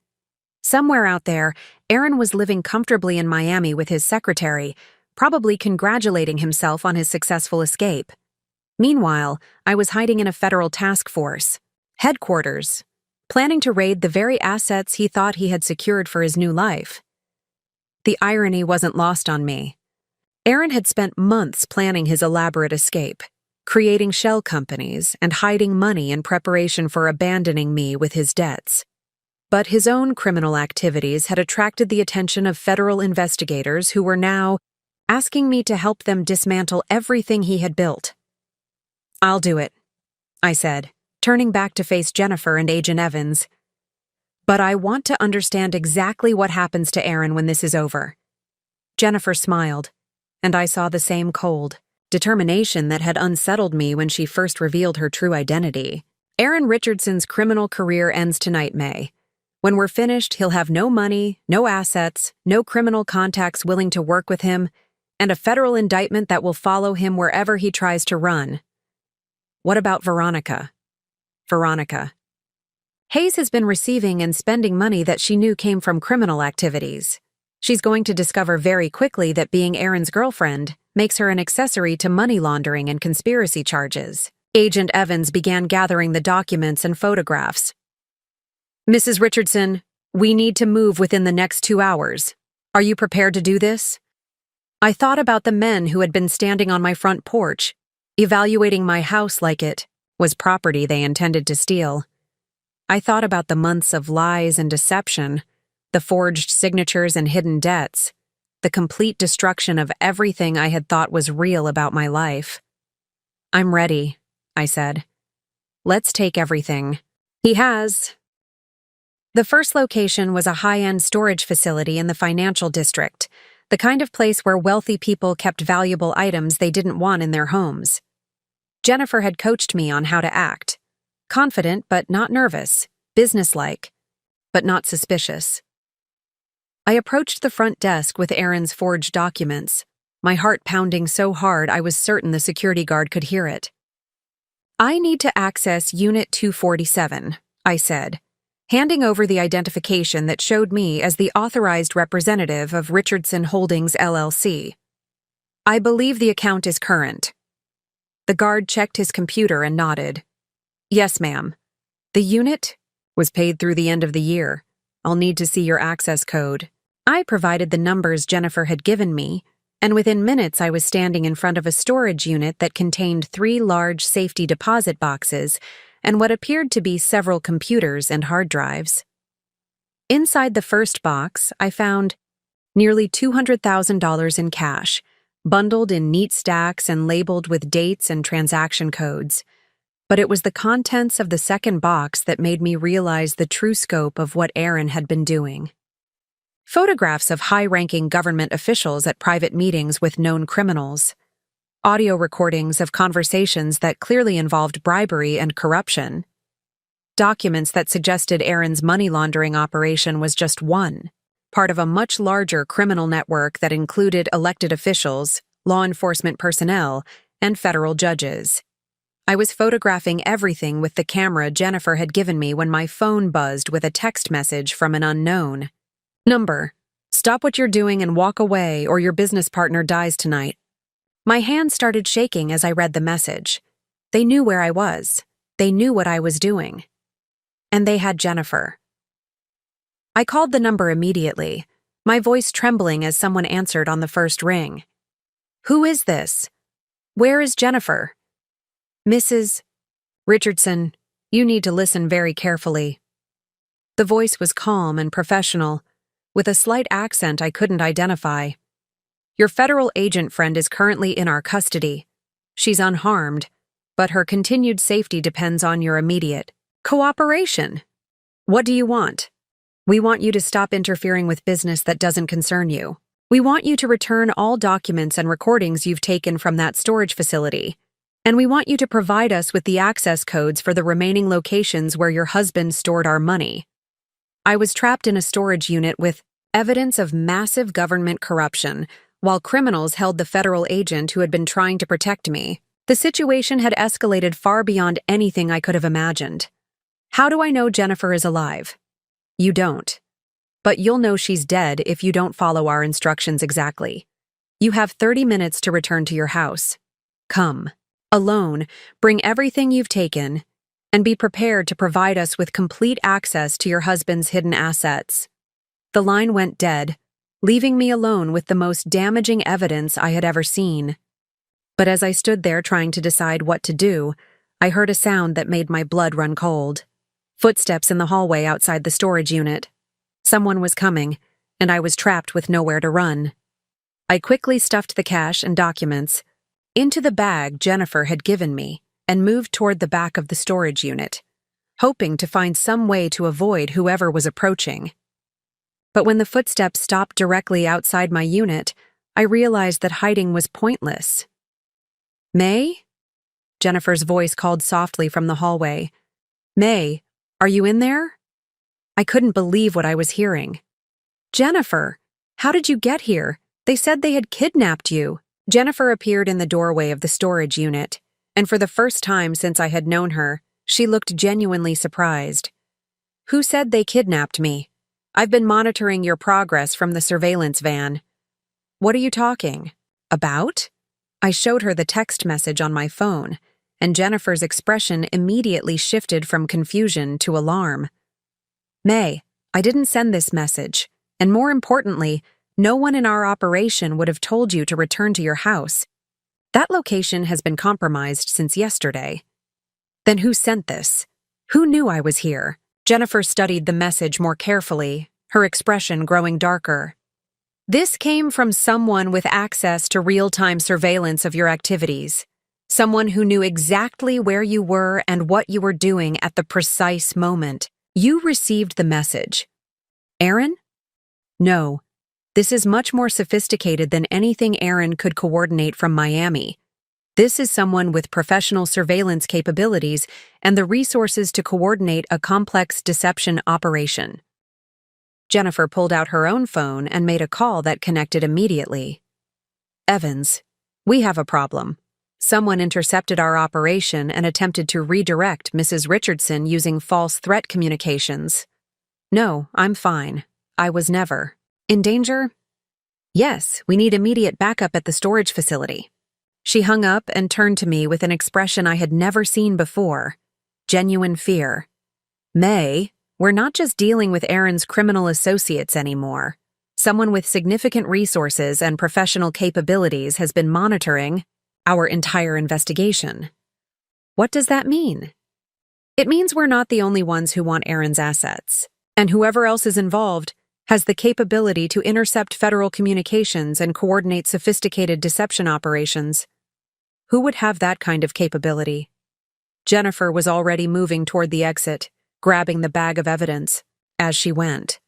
Somewhere out there, Aaron was living comfortably in Miami with his secretary, probably congratulating himself on his successful escape. Meanwhile, I was hiding in a federal task force headquarters, planning to raid the very assets he thought he had secured for his new life. The irony wasn't lost on me. Aaron had spent months planning his elaborate escape, creating shell companies and hiding money in preparation for abandoning me with his debts. But his own criminal activities had attracted the attention of federal investigators who were now asking me to help them dismantle everything he had built. "I'll do it," I said, turning back to face Jennifer and Agent Evans. "But I want to understand exactly what happens to Aaron when this is over." Jennifer smiled, and I saw the same cold determination that had unsettled me when she first revealed her true identity. "Aaron Richardson's criminal career ends tonight, May. When we're finished, he'll have no money, no assets, no criminal contacts willing to work with him, and a federal indictment that will follow him wherever he tries to run." "What about Veronica?" "Veronica. Hayes has been receiving and spending money that she knew came from criminal activities. She's going to discover very quickly that being Aaron's girlfriend makes her an accessory to money laundering and conspiracy charges." Agent Evans began gathering the documents and photographs. "Mrs. Richardson, we need to move within the next 2 hours. Are you prepared to do this?" I thought about the men who had been standing on my front porch, evaluating my house like it was property they intended to steal. I thought about the months of lies and deception, the forged signatures and hidden debts, the complete destruction of everything I had thought was real about my life. "I'm ready," I said. "Let's take everything." He has. The first location was a high-end storage facility in the financial district, the kind of place where wealthy people kept valuable items they didn't want in their homes. Jennifer had coached me on how to act. Confident but not nervous, businesslike, but not suspicious. I approached the front desk with Aaron's forged documents, my heart pounding so hard I was certain the security guard could hear it. "I need to access Unit 247, I said, handing over the identification that showed me as the authorized representative of Richardson Holdings, LLC. "I believe the account is current." The guard checked his computer and nodded. "Yes, ma'am. The unit was paid through the end of the year. I'll need to see your access code." I provided the numbers Jennifer had given me, and within minutes I was standing in front of a storage unit that contained 3 large safety deposit boxes and what appeared to be several computers and hard drives. Inside the first box, I found nearly $200,000 in cash, bundled in neat stacks and labeled with dates and transaction codes. But it was the contents of the second box that made me realize the true scope of what Aaron had been doing. Photographs of high-ranking government officials at private meetings with known criminals. Audio recordings of conversations that clearly involved bribery and corruption. Documents that suggested Aaron's money laundering operation was just one, part of a much larger criminal network that included elected officials, law enforcement personnel, and federal judges. I was photographing everything with the camera Jennifer had given me when my phone buzzed with a text message from an unknown number. "Stop what you're doing and walk away, or your business partner dies tonight." My hands started shaking as I read the message. They knew where I was. They knew what I was doing. And they had Jennifer. I called the number immediately, my voice trembling as someone answered on the first ring. Who is this? Where is Jennifer? Mrs. Richardson, you need to listen very carefully. The voice was calm and professional, with a slight accent I couldn't identify. Your federal agent friend is currently in our custody. She's unharmed, but her continued safety depends on your immediate cooperation. What do you want? We want you to stop interfering with business that doesn't concern you. We want you to return all documents and recordings you've taken from that storage facility. And we want you to provide us with the access codes for the remaining locations where your husband stored our money. I was trapped in a storage unit with evidence of massive government corruption, while criminals held the federal agent who had been trying to protect me. The situation had escalated far beyond anything I could have imagined. How do I know Jennifer is alive? You don't. But you'll know she's dead if you don't follow our instructions exactly. You have 30 minutes to return to your house. Come. Alone, bring everything you've taken, and be prepared to provide us with complete access to your husband's hidden assets. The line went dead, leaving me alone with the most damaging evidence I had ever seen. But as I stood there trying to decide what to do, I heard a sound that made my blood run cold. Footsteps in the hallway outside the storage unit. Someone was coming, and I was trapped with nowhere to run. I quickly stuffed the cash and documents into the bag Jennifer had given me and moved toward the back of the storage unit, hoping to find some way to avoid whoever was approaching. But when the footsteps stopped directly outside my unit, I realized that hiding was pointless. May? Jennifer's voice called softly from the hallway. May, are you in there? I couldn't believe what I was hearing. Jennifer, how did you get here? They said they had kidnapped you. Jennifer appeared in the doorway of the storage unit, and for the first time since I had known her, she looked genuinely surprised. Who said they kidnapped me? I've been monitoring your progress from the surveillance van. What are you talking about? I showed her the text message on my phone, and Jennifer's expression immediately shifted from confusion to alarm. May, I didn't send this message, and more importantly, no one in our operation would have told you to return to your house. That location has been compromised since yesterday. Then who sent this? Who knew I was here? Jennifer studied the message more carefully, her expression growing darker. This came from someone with access to real-time surveillance of your activities. Someone who knew exactly where you were and what you were doing at the precise moment. You received the message. Aaron? No. This is much more sophisticated than anything Aaron could coordinate from Miami. This is someone with professional surveillance capabilities and the resources to coordinate a complex deception operation. Jennifer pulled out her own phone and made a call that connected immediately. Evans, we have a problem. Someone intercepted our operation and attempted to redirect Mrs. Richardson using false threat communications. No, I'm fine. I was never. In danger? Yes, we need immediate backup at the storage facility. She hung up and turned to me with an expression I had never seen before. Genuine fear. May, we're not just dealing with Aaron's criminal associates anymore. Someone with significant resources and professional capabilities has been monitoring our entire investigation. What does that mean? It means we're not the only ones who want Aaron's assets, and whoever else is involved has the capability to intercept federal communications and coordinate sophisticated deception operations. Who would have that kind of capability? Jennifer was already moving toward the exit, grabbing the bag of evidence as she went.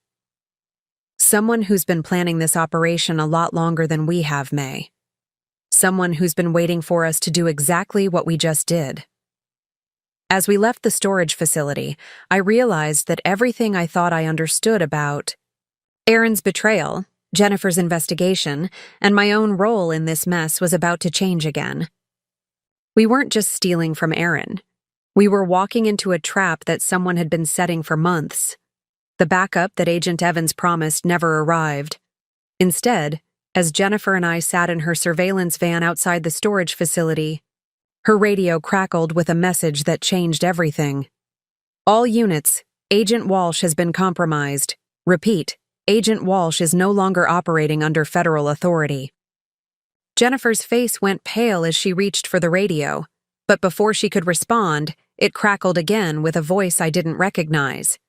Someone who's been planning this operation a lot longer than we have, May. Someone who's been waiting for us to do exactly what we just did. As we left the storage facility, I realized that everything I thought I understood about Aaron's betrayal, Jennifer's investigation, and my own role in this mess was about to change again. We weren't just stealing from Aaron. We were walking into a trap that someone had been setting for months. The backup that Agent Evans promised never arrived. Instead, as Jennifer and I sat in her surveillance van outside the storage facility, her radio crackled with a message that changed everything. All units, Agent Walsh has been compromised. Repeat. Agent Walsh is no longer operating under federal authority. Jennifer's face went pale as she reached for the radio, but before she could respond, it crackled again with a voice I didn't recognize.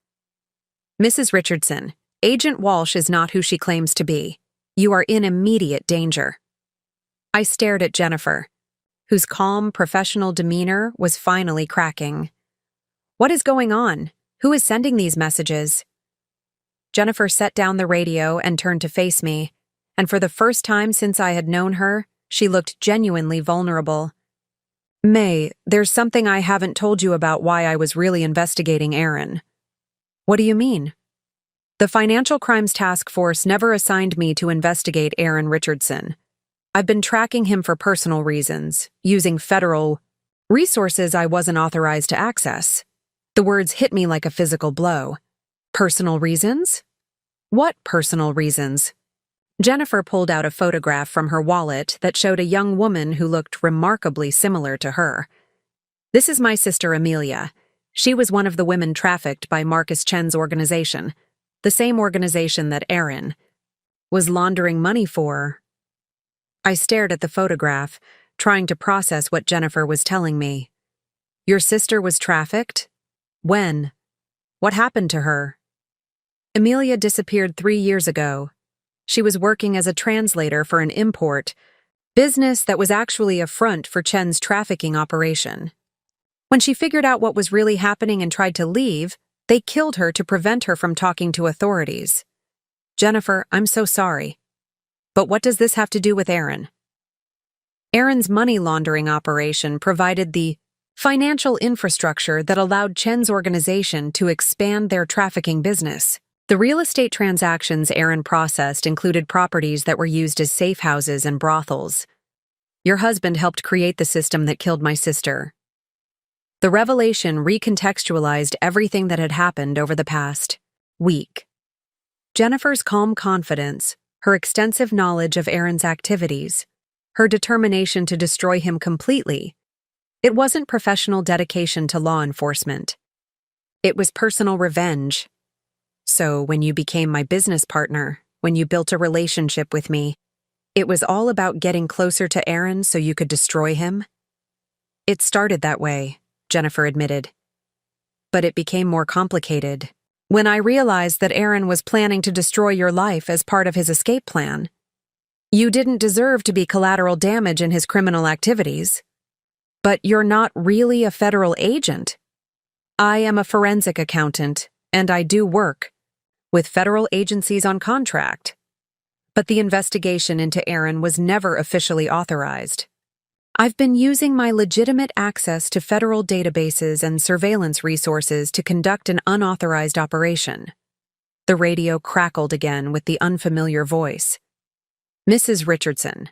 Mrs. Richardson, Agent Walsh is not who she claims to be. You are in immediate danger. I stared at Jennifer, whose calm, professional demeanor was finally cracking. What is going on? Who is sending these messages? Jennifer set down the radio and turned to face me, and for the first time since I had known her, she looked genuinely vulnerable. May, there's something I haven't told you about why I was really investigating Aaron. What do you mean? The Financial Crimes Task Force never assigned me to investigate Aaron Richardson. I've been tracking him for personal reasons, using federal resources I wasn't authorized to access. The words hit me like a physical blow. Personal reasons? What personal reasons? Jennifer pulled out a photograph from her wallet that showed a young woman who looked remarkably similar to her. This is my sister Amelia. She was one of the women trafficked by Marcus Chen's organization, the same organization that Aaron was laundering money for. I stared at the photograph, trying to process what Jennifer was telling me. Your sister was trafficked? When? What happened to her? Amelia disappeared 3 years ago. She was working as a translator for an import business that was actually a front for Chen's trafficking operation. When she figured out what was really happening and tried to leave, they killed her to prevent her from talking to authorities. Jennifer, I'm so sorry. But what does this have to do with Aaron? Aaron's money laundering operation provided the financial infrastructure that allowed Chen's organization to expand their trafficking business. The real estate transactions Aaron processed included properties that were used as safe houses and brothels. Your husband helped create the system that killed my sister. The revelation recontextualized everything that had happened over the past week. Jennifer's calm confidence, her extensive knowledge of Aaron's activities, her determination to destroy him completely. It wasn't professional dedication to law enforcement. It was personal revenge. So when you became my business partner, when you built a relationship with me, it was all about getting closer to Aaron so you could destroy him? It started that way, Jennifer admitted. But it became more complicated when I realized that Aaron was planning to destroy your life as part of his escape plan. You didn't deserve to be collateral damage in his criminal activities. But you're not really a federal agent. I am a forensic accountant, and I do work with federal agencies on contract. But the investigation into Aaron was never officially authorized. I've been using my legitimate access to federal databases and surveillance resources to conduct an unauthorized operation. The radio crackled again with the unfamiliar voice. Mrs. Richardson,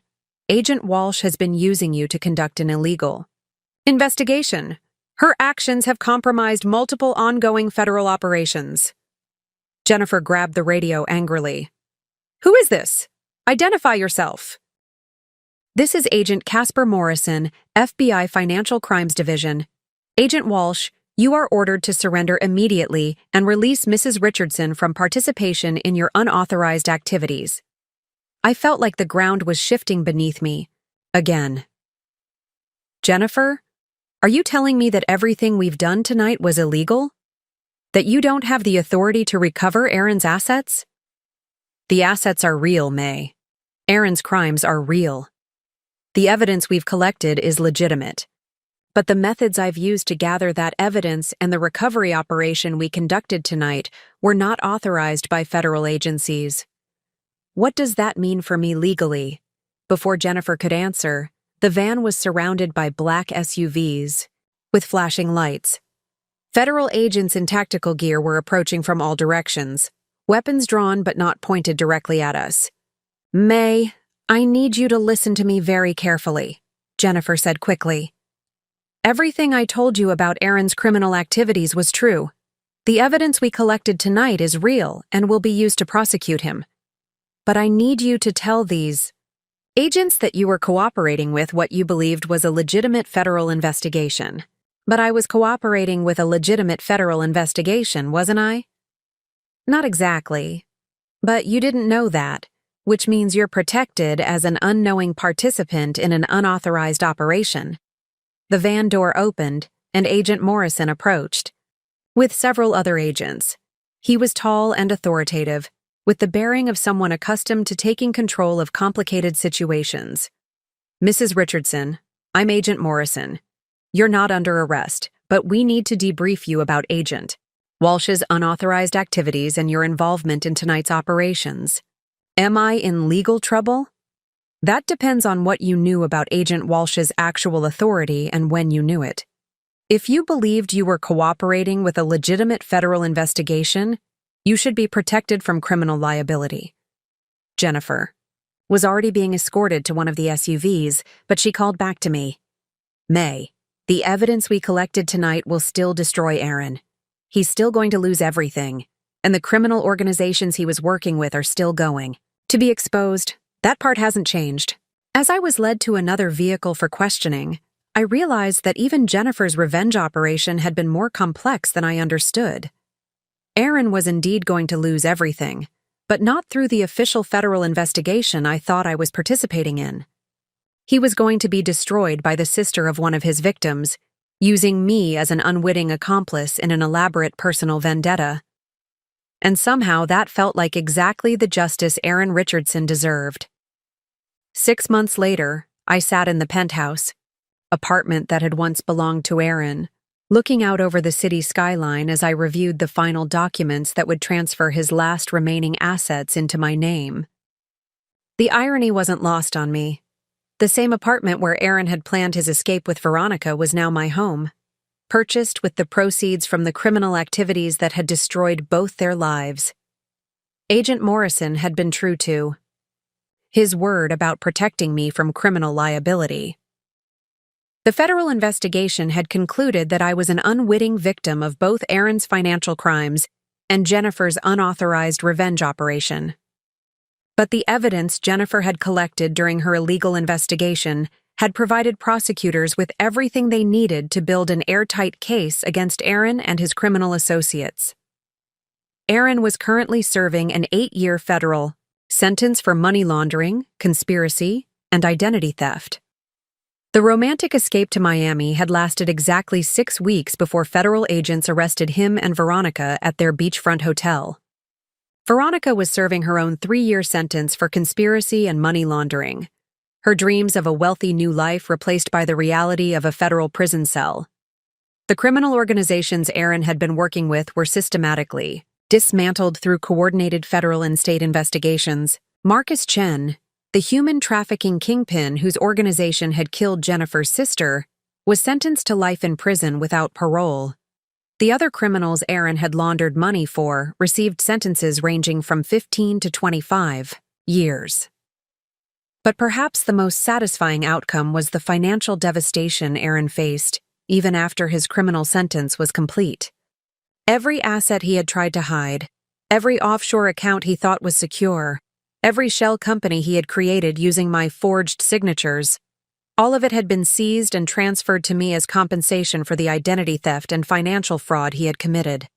Agent Walsh has been using you to conduct an illegal investigation. Her actions have compromised multiple ongoing federal operations. Jennifer grabbed the radio angrily. Who is this? Identify yourself. This is Agent Casper Morrison, FBI Financial Crimes Division. Agent Walsh, you are ordered to surrender immediately and release Mrs. Richardson from participation in your unauthorized activities. I felt like the ground was shifting beneath me. Again. Jennifer, are you telling me that everything we've done tonight was illegal? That you don't have the authority to recover Aaron's assets? The assets are real, May. Aaron's crimes are real. The evidence we've collected is legitimate. But the methods I've used to gather that evidence and the recovery operation we conducted tonight were not authorized by federal agencies. What does that mean for me legally? Before Jennifer could answer, the van was surrounded by black SUVs with flashing lights. Federal agents in tactical gear were approaching from all directions, weapons drawn but not pointed directly at us. May, I need you to listen to me very carefully, Jennifer said quickly. Everything I told you about Aaron's criminal activities was true. The evidence we collected tonight is real and will be used to prosecute him. But I need you to tell these agents that you were cooperating with what you believed was a legitimate federal investigation. But I was cooperating with a legitimate federal investigation, wasn't I? Not exactly. But you didn't know that. which means you're protected as an unknowing participant in an unauthorized operation. The van door opened, and Agent Morrison approached, with several other agents. He was tall and authoritative, with the bearing of someone accustomed to taking control of complicated situations. "Mrs. Richardson, I'm Agent Morrison. You're not under arrest, but we need to debrief you about Agent Walsh's unauthorized activities and your involvement in tonight's operations. Am I in legal trouble? That depends on what you knew about Agent Walsh's actual authority and when you knew it. If you believed you were cooperating with a legitimate federal investigation, you should be protected from criminal liability." Jennifer was already being escorted to one of the SUVs, but she called back to me. "May, the evidence we collected tonight will still destroy Aaron. He's still going to lose everything, and the criminal organizations he was working with are still going to be exposed. That part hasn't changed." As I was led to another vehicle for questioning, I realized that even Jennifer's revenge operation had been more complex than I understood. Aaron was indeed going to lose everything, but not through the official federal investigation I thought I was participating in. He was going to be destroyed by the sister of one of his victims, using me as an unwitting accomplice in an elaborate personal vendetta. And somehow that felt like exactly the justice Aaron Richardson deserved. 6 months later, I sat in the penthouse, apartment that had once belonged to Aaron, looking out over the city skyline as I reviewed the final documents that would transfer his last remaining assets into my name. The irony wasn't lost on me. The same apartment where Aaron had planned his escape with Veronica was now my home, purchased with the proceeds from the criminal activities that had destroyed both their lives. Agent Morrison had been true to his word about protecting me from criminal liability. The federal investigation had concluded that I was an unwitting victim of both Aaron's financial crimes and Jennifer's unauthorized revenge operation. But the evidence Jennifer had collected during her illegal investigation had provided prosecutors with everything they needed to build an airtight case against Aaron and his criminal associates. Aaron was currently serving an 8-year federal sentence for money laundering, conspiracy, and identity theft. The romantic escape to Miami had lasted exactly 6 weeks before federal agents arrested him and Veronica at their beachfront hotel. Veronica was serving her own 3-year sentence for conspiracy and money laundering, her dreams of a wealthy new life replaced by the reality of a federal prison cell. The criminal organizations Aaron had been working with were systematically dismantled through coordinated federal and state investigations. Marcus Chen, the human trafficking kingpin whose organization had killed Jennifer's sister, was sentenced to life in prison without parole. The other criminals Aaron had laundered money for received sentences ranging from 15 to 25 years. But perhaps the most satisfying outcome was the financial devastation Aaron faced, even after his criminal sentence was complete. Every asset he had tried to hide, every offshore account he thought was secure, every shell company he had created using my forged signatures, all of it had been seized and transferred to me as compensation for the identity theft and financial fraud he had committed.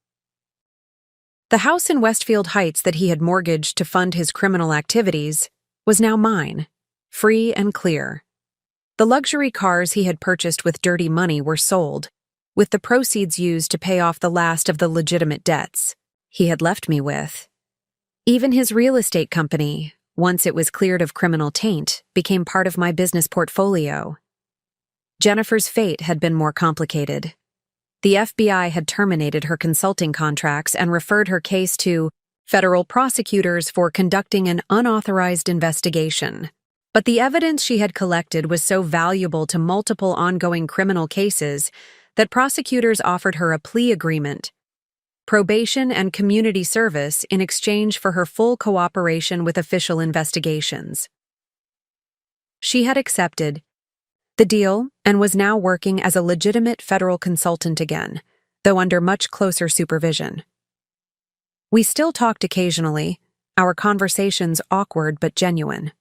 The house in Westfield Heights that he had mortgaged to fund his criminal activities was now mine, free and clear. The luxury cars he had purchased with dirty money were sold, with the proceeds used to pay off the last of the legitimate debts he had left me with. Even his real estate company, once it was cleared of criminal taint, became part of my business portfolio. Jennifer's fate had been more complicated. The FBI had terminated her consulting contracts and referred her case to federal prosecutors for conducting an unauthorized investigation. But the evidence she had collected was so valuable to multiple ongoing criminal cases that prosecutors offered her a plea agreement, probation and community service in exchange for her full cooperation with official investigations. She had accepted the deal and was now working as a legitimate federal consultant again, though under much closer supervision. We still talked occasionally, our conversations awkward but genuine.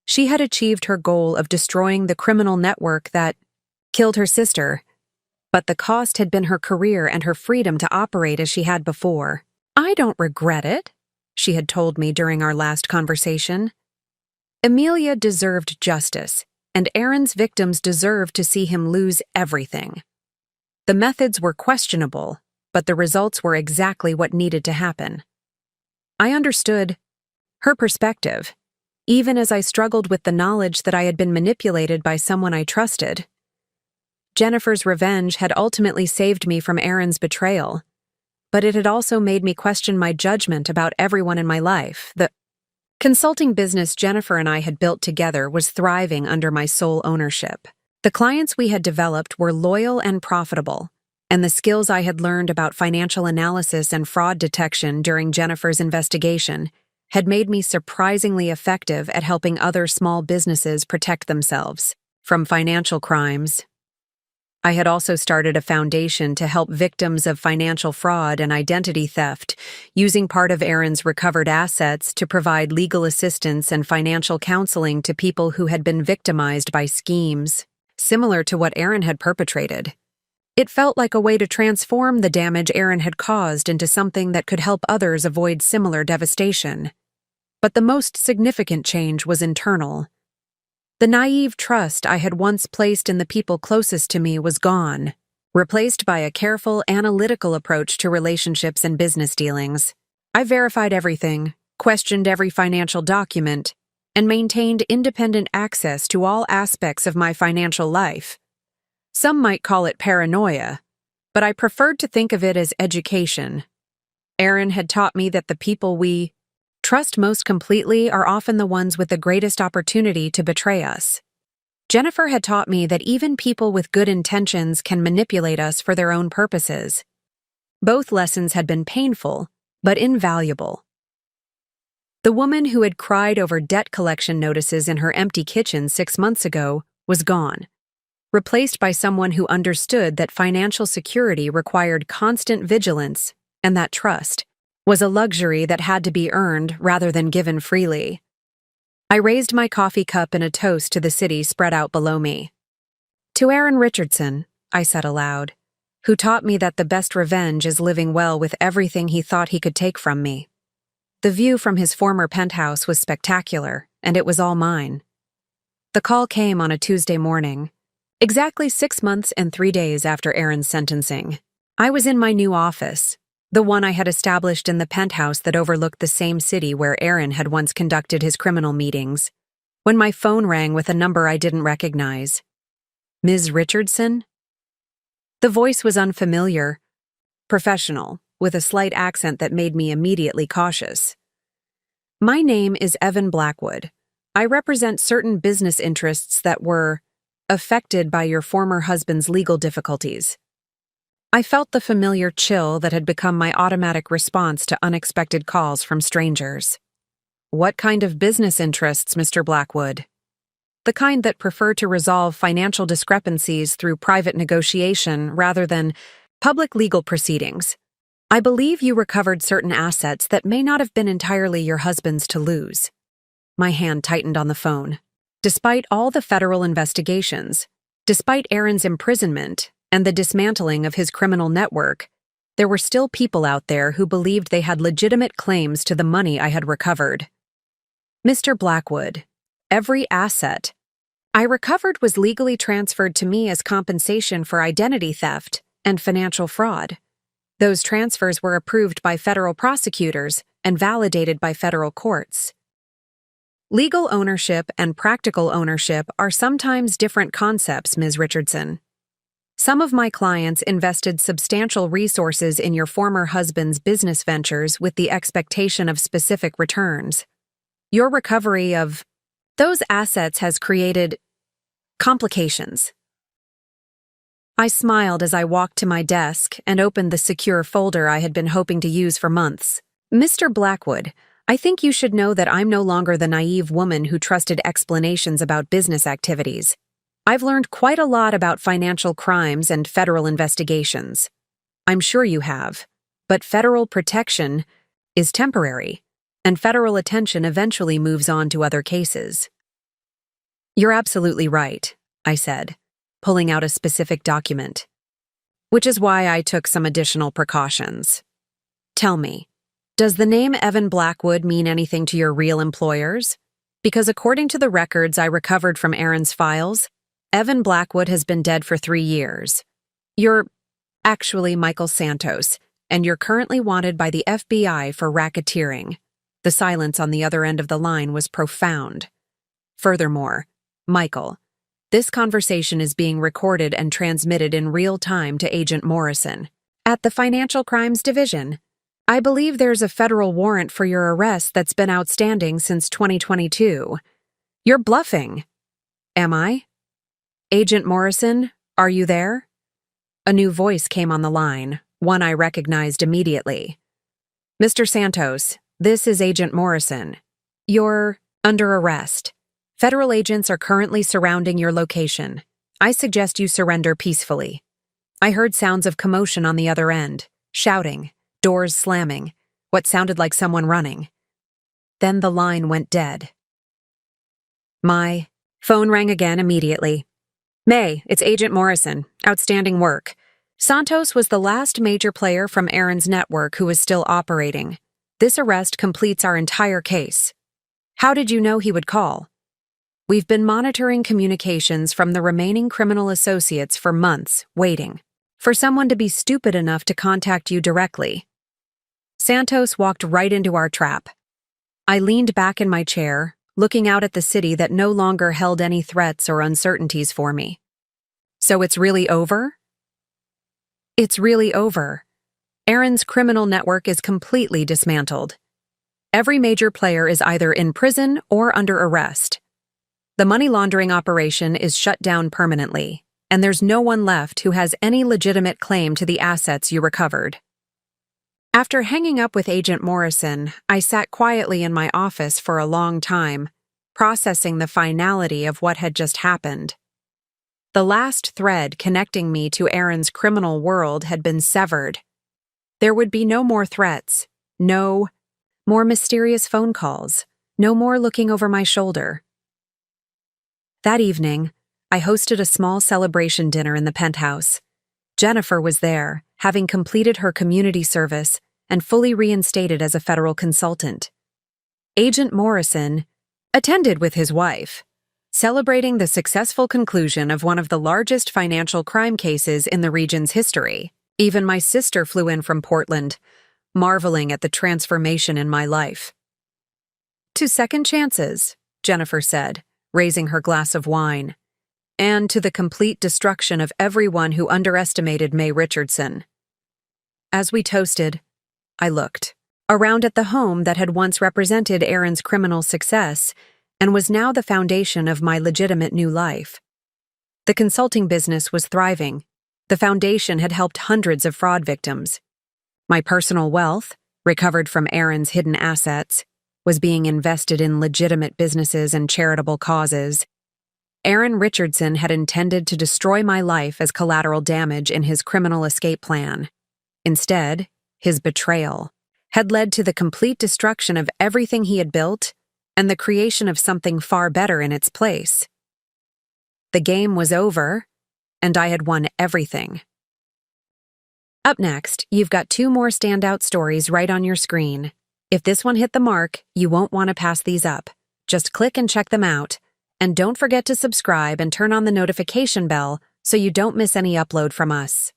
She had achieved her goal of destroying the criminal network that killed her sister, but the cost had been her career and her freedom to operate as she had before. "I don't regret it," she had told me during our last conversation. Amelia deserved justice, and Aaron's victims deserved to see him lose everything. The methods were questionable, but the results were exactly what needed to happen. I understood her perspective, even as I struggled with the knowledge that I had been manipulated by someone I trusted. Jennifer's revenge had ultimately saved me from Aaron's betrayal, but it had also made me question my judgment about everyone in my life. The consulting business Jennifer and I had built together was thriving under my sole ownership. The clients we had developed were loyal and profitable, and the skills I had learned about financial analysis and fraud detection during Jennifer's investigation had made me surprisingly effective at helping other small businesses protect themselves from financial crimes. I had also started a foundation to help victims of financial fraud and identity theft, using part of Aaron's recovered assets to provide legal assistance and financial counseling to people who had been victimized by schemes similar to what Aaron had perpetrated. It felt like a way to transform the damage Aaron had caused into something that could help others avoid similar devastation. But the most significant change was internal. The naive trust I had once placed in the people closest to me was gone, replaced by a careful, analytical approach to relationships and business dealings. I verified everything, questioned every financial document, and maintained independent access to all aspects of my financial life. Some might call it paranoia, but I preferred to think of it as education. Aaron had taught me that the people we trust most completely are often the ones with the greatest opportunity to betray us. Jennifer had taught me that even people with good intentions can manipulate us for their own purposes. Both lessons had been painful, but invaluable. The woman who had cried over debt collection notices in her empty kitchen 6 months ago was gone, replaced by someone who understood that financial security required constant vigilance and that trust was a luxury that had to be earned rather than given freely. I raised my coffee cup in a toast to the city spread out below me. To Aaron Richardson, I said aloud, who taught me that the best revenge is living well with everything he thought he could take from me. The view from his former penthouse was spectacular, and it was all mine. The call came on a Tuesday morning, exactly 6 months and 3 days after Aaron's sentencing. I was in my new office, the one I had established in the penthouse that overlooked the same city where Aaron had once conducted his criminal meetings, when my phone rang with a number I didn't recognize. Ms. Richardson? The voice was unfamiliar, professional, with a slight accent that made me immediately cautious. My name is Evan Blackwood. I represent certain business interests that were affected by your former husband's legal difficulties. I felt the familiar chill that had become my automatic response to unexpected calls from strangers. What kind of business interests, Mr. Blackwood? The kind that prefer to resolve financial discrepancies through private negotiation rather than public legal proceedings. I believe you recovered certain assets that may not have been entirely your husband's to lose. My hand tightened on the phone. Despite all the federal investigations, despite Aaron's imprisonment, and the dismantling of his criminal network, there were still people out there who believed they had legitimate claims to the money I had recovered. Mr. Blackwood, every asset I recovered was legally transferred to me as compensation for identity theft and financial fraud. Those transfers were approved by federal prosecutors and validated by federal courts. Legal ownership and practical ownership are sometimes different concepts, Ms. Richardson. Some of my clients invested substantial resources in your former husband's business ventures with the expectation of specific returns. Your recovery of those assets has created complications. I smiled as I walked to my desk and opened the secure folder I had been hoping to use for months. Mr. Blackwood, I think you should know that I'm no longer the naive woman who trusted explanations about business activities. I've learned quite a lot about financial crimes and federal investigations. I'm sure you have, but federal protection is temporary, and federal attention eventually moves on to other cases. You're absolutely right, I said, pulling out a specific document, which is why I took some additional precautions. Tell me, Does the name Evan Blackwood mean anything to your real employers? Because according to the records I recovered from Aaron's files, Evan Blackwood has been dead for 3 years. You're actually Michael Santos, and you're currently wanted by the FBI for racketeering. The silence on the other end of the line was profound. Furthermore, Michael, this conversation is being recorded and transmitted in real time to Agent Morrison. At the Financial Crimes Division, I believe there's a federal warrant for your arrest that's been outstanding since 2022. You're bluffing. Am I? Agent Morrison, are you there? A new voice came on the line, one I recognized immediately. Mr. Santos, this is Agent Morrison. You're under arrest. Federal agents are currently surrounding your location. I suggest you surrender peacefully. I heard sounds of commotion on the other end, shouting, doors slamming, what sounded like someone running. Then the line went dead. My phone rang again immediately. May, it's Agent Morrison. Outstanding work. Santos was the last major player from Aaron's network who is still operating. This arrest completes our entire case. How did you know he would call? We've been monitoring communications from the remaining criminal associates for months, waiting for someone to be stupid enough to contact you directly. Santos walked right into our trap. I leaned back in my chair, looking out at the city that no longer held any threats or uncertainties for me. So it's really over? It's really over. Aaron's criminal network is completely dismantled. Every major player is either in prison or under arrest. The money laundering operation is shut down permanently, and there's no one left who has any legitimate claim to the assets you recovered. After hanging up with Agent Morrison, I sat quietly in my office for a long time, processing the finality of what had just happened. The last thread connecting me to Aaron's criminal world had been severed. There would be no more threats, no more mysterious phone calls, no more looking over my shoulder. That evening, I hosted a small celebration dinner in the penthouse. Jennifer was there, having completed her community service and fully reinstated as a federal consultant. Agent Morrison attended with his wife, celebrating the successful conclusion of one of the largest financial crime cases in the region's history. Even my sister flew in from Portland, marveling at the transformation in my life. To second chances, Jennifer said, raising her glass of wine, and to the complete destruction of everyone who underestimated May Richardson. As we toasted, I looked around at the home that had once represented Aaron's criminal success and was now the foundation of my legitimate new life. The consulting business was thriving. The foundation had helped hundreds of fraud victims. My personal wealth, recovered from Aaron's hidden assets, was being invested in legitimate businesses and charitable causes. Aaron Richardson had intended to destroy my life as collateral damage in his criminal escape plan. Instead, his betrayal had led to the complete destruction of everything he had built and the creation of something far better in its place. The game was over, and I had won everything. Up next, you've got 2 more standout stories right on your screen. If this one hit the mark, you won't want to pass these up. Just click and check them out. And don't forget to subscribe and turn on the notification bell so you don't miss any upload from us.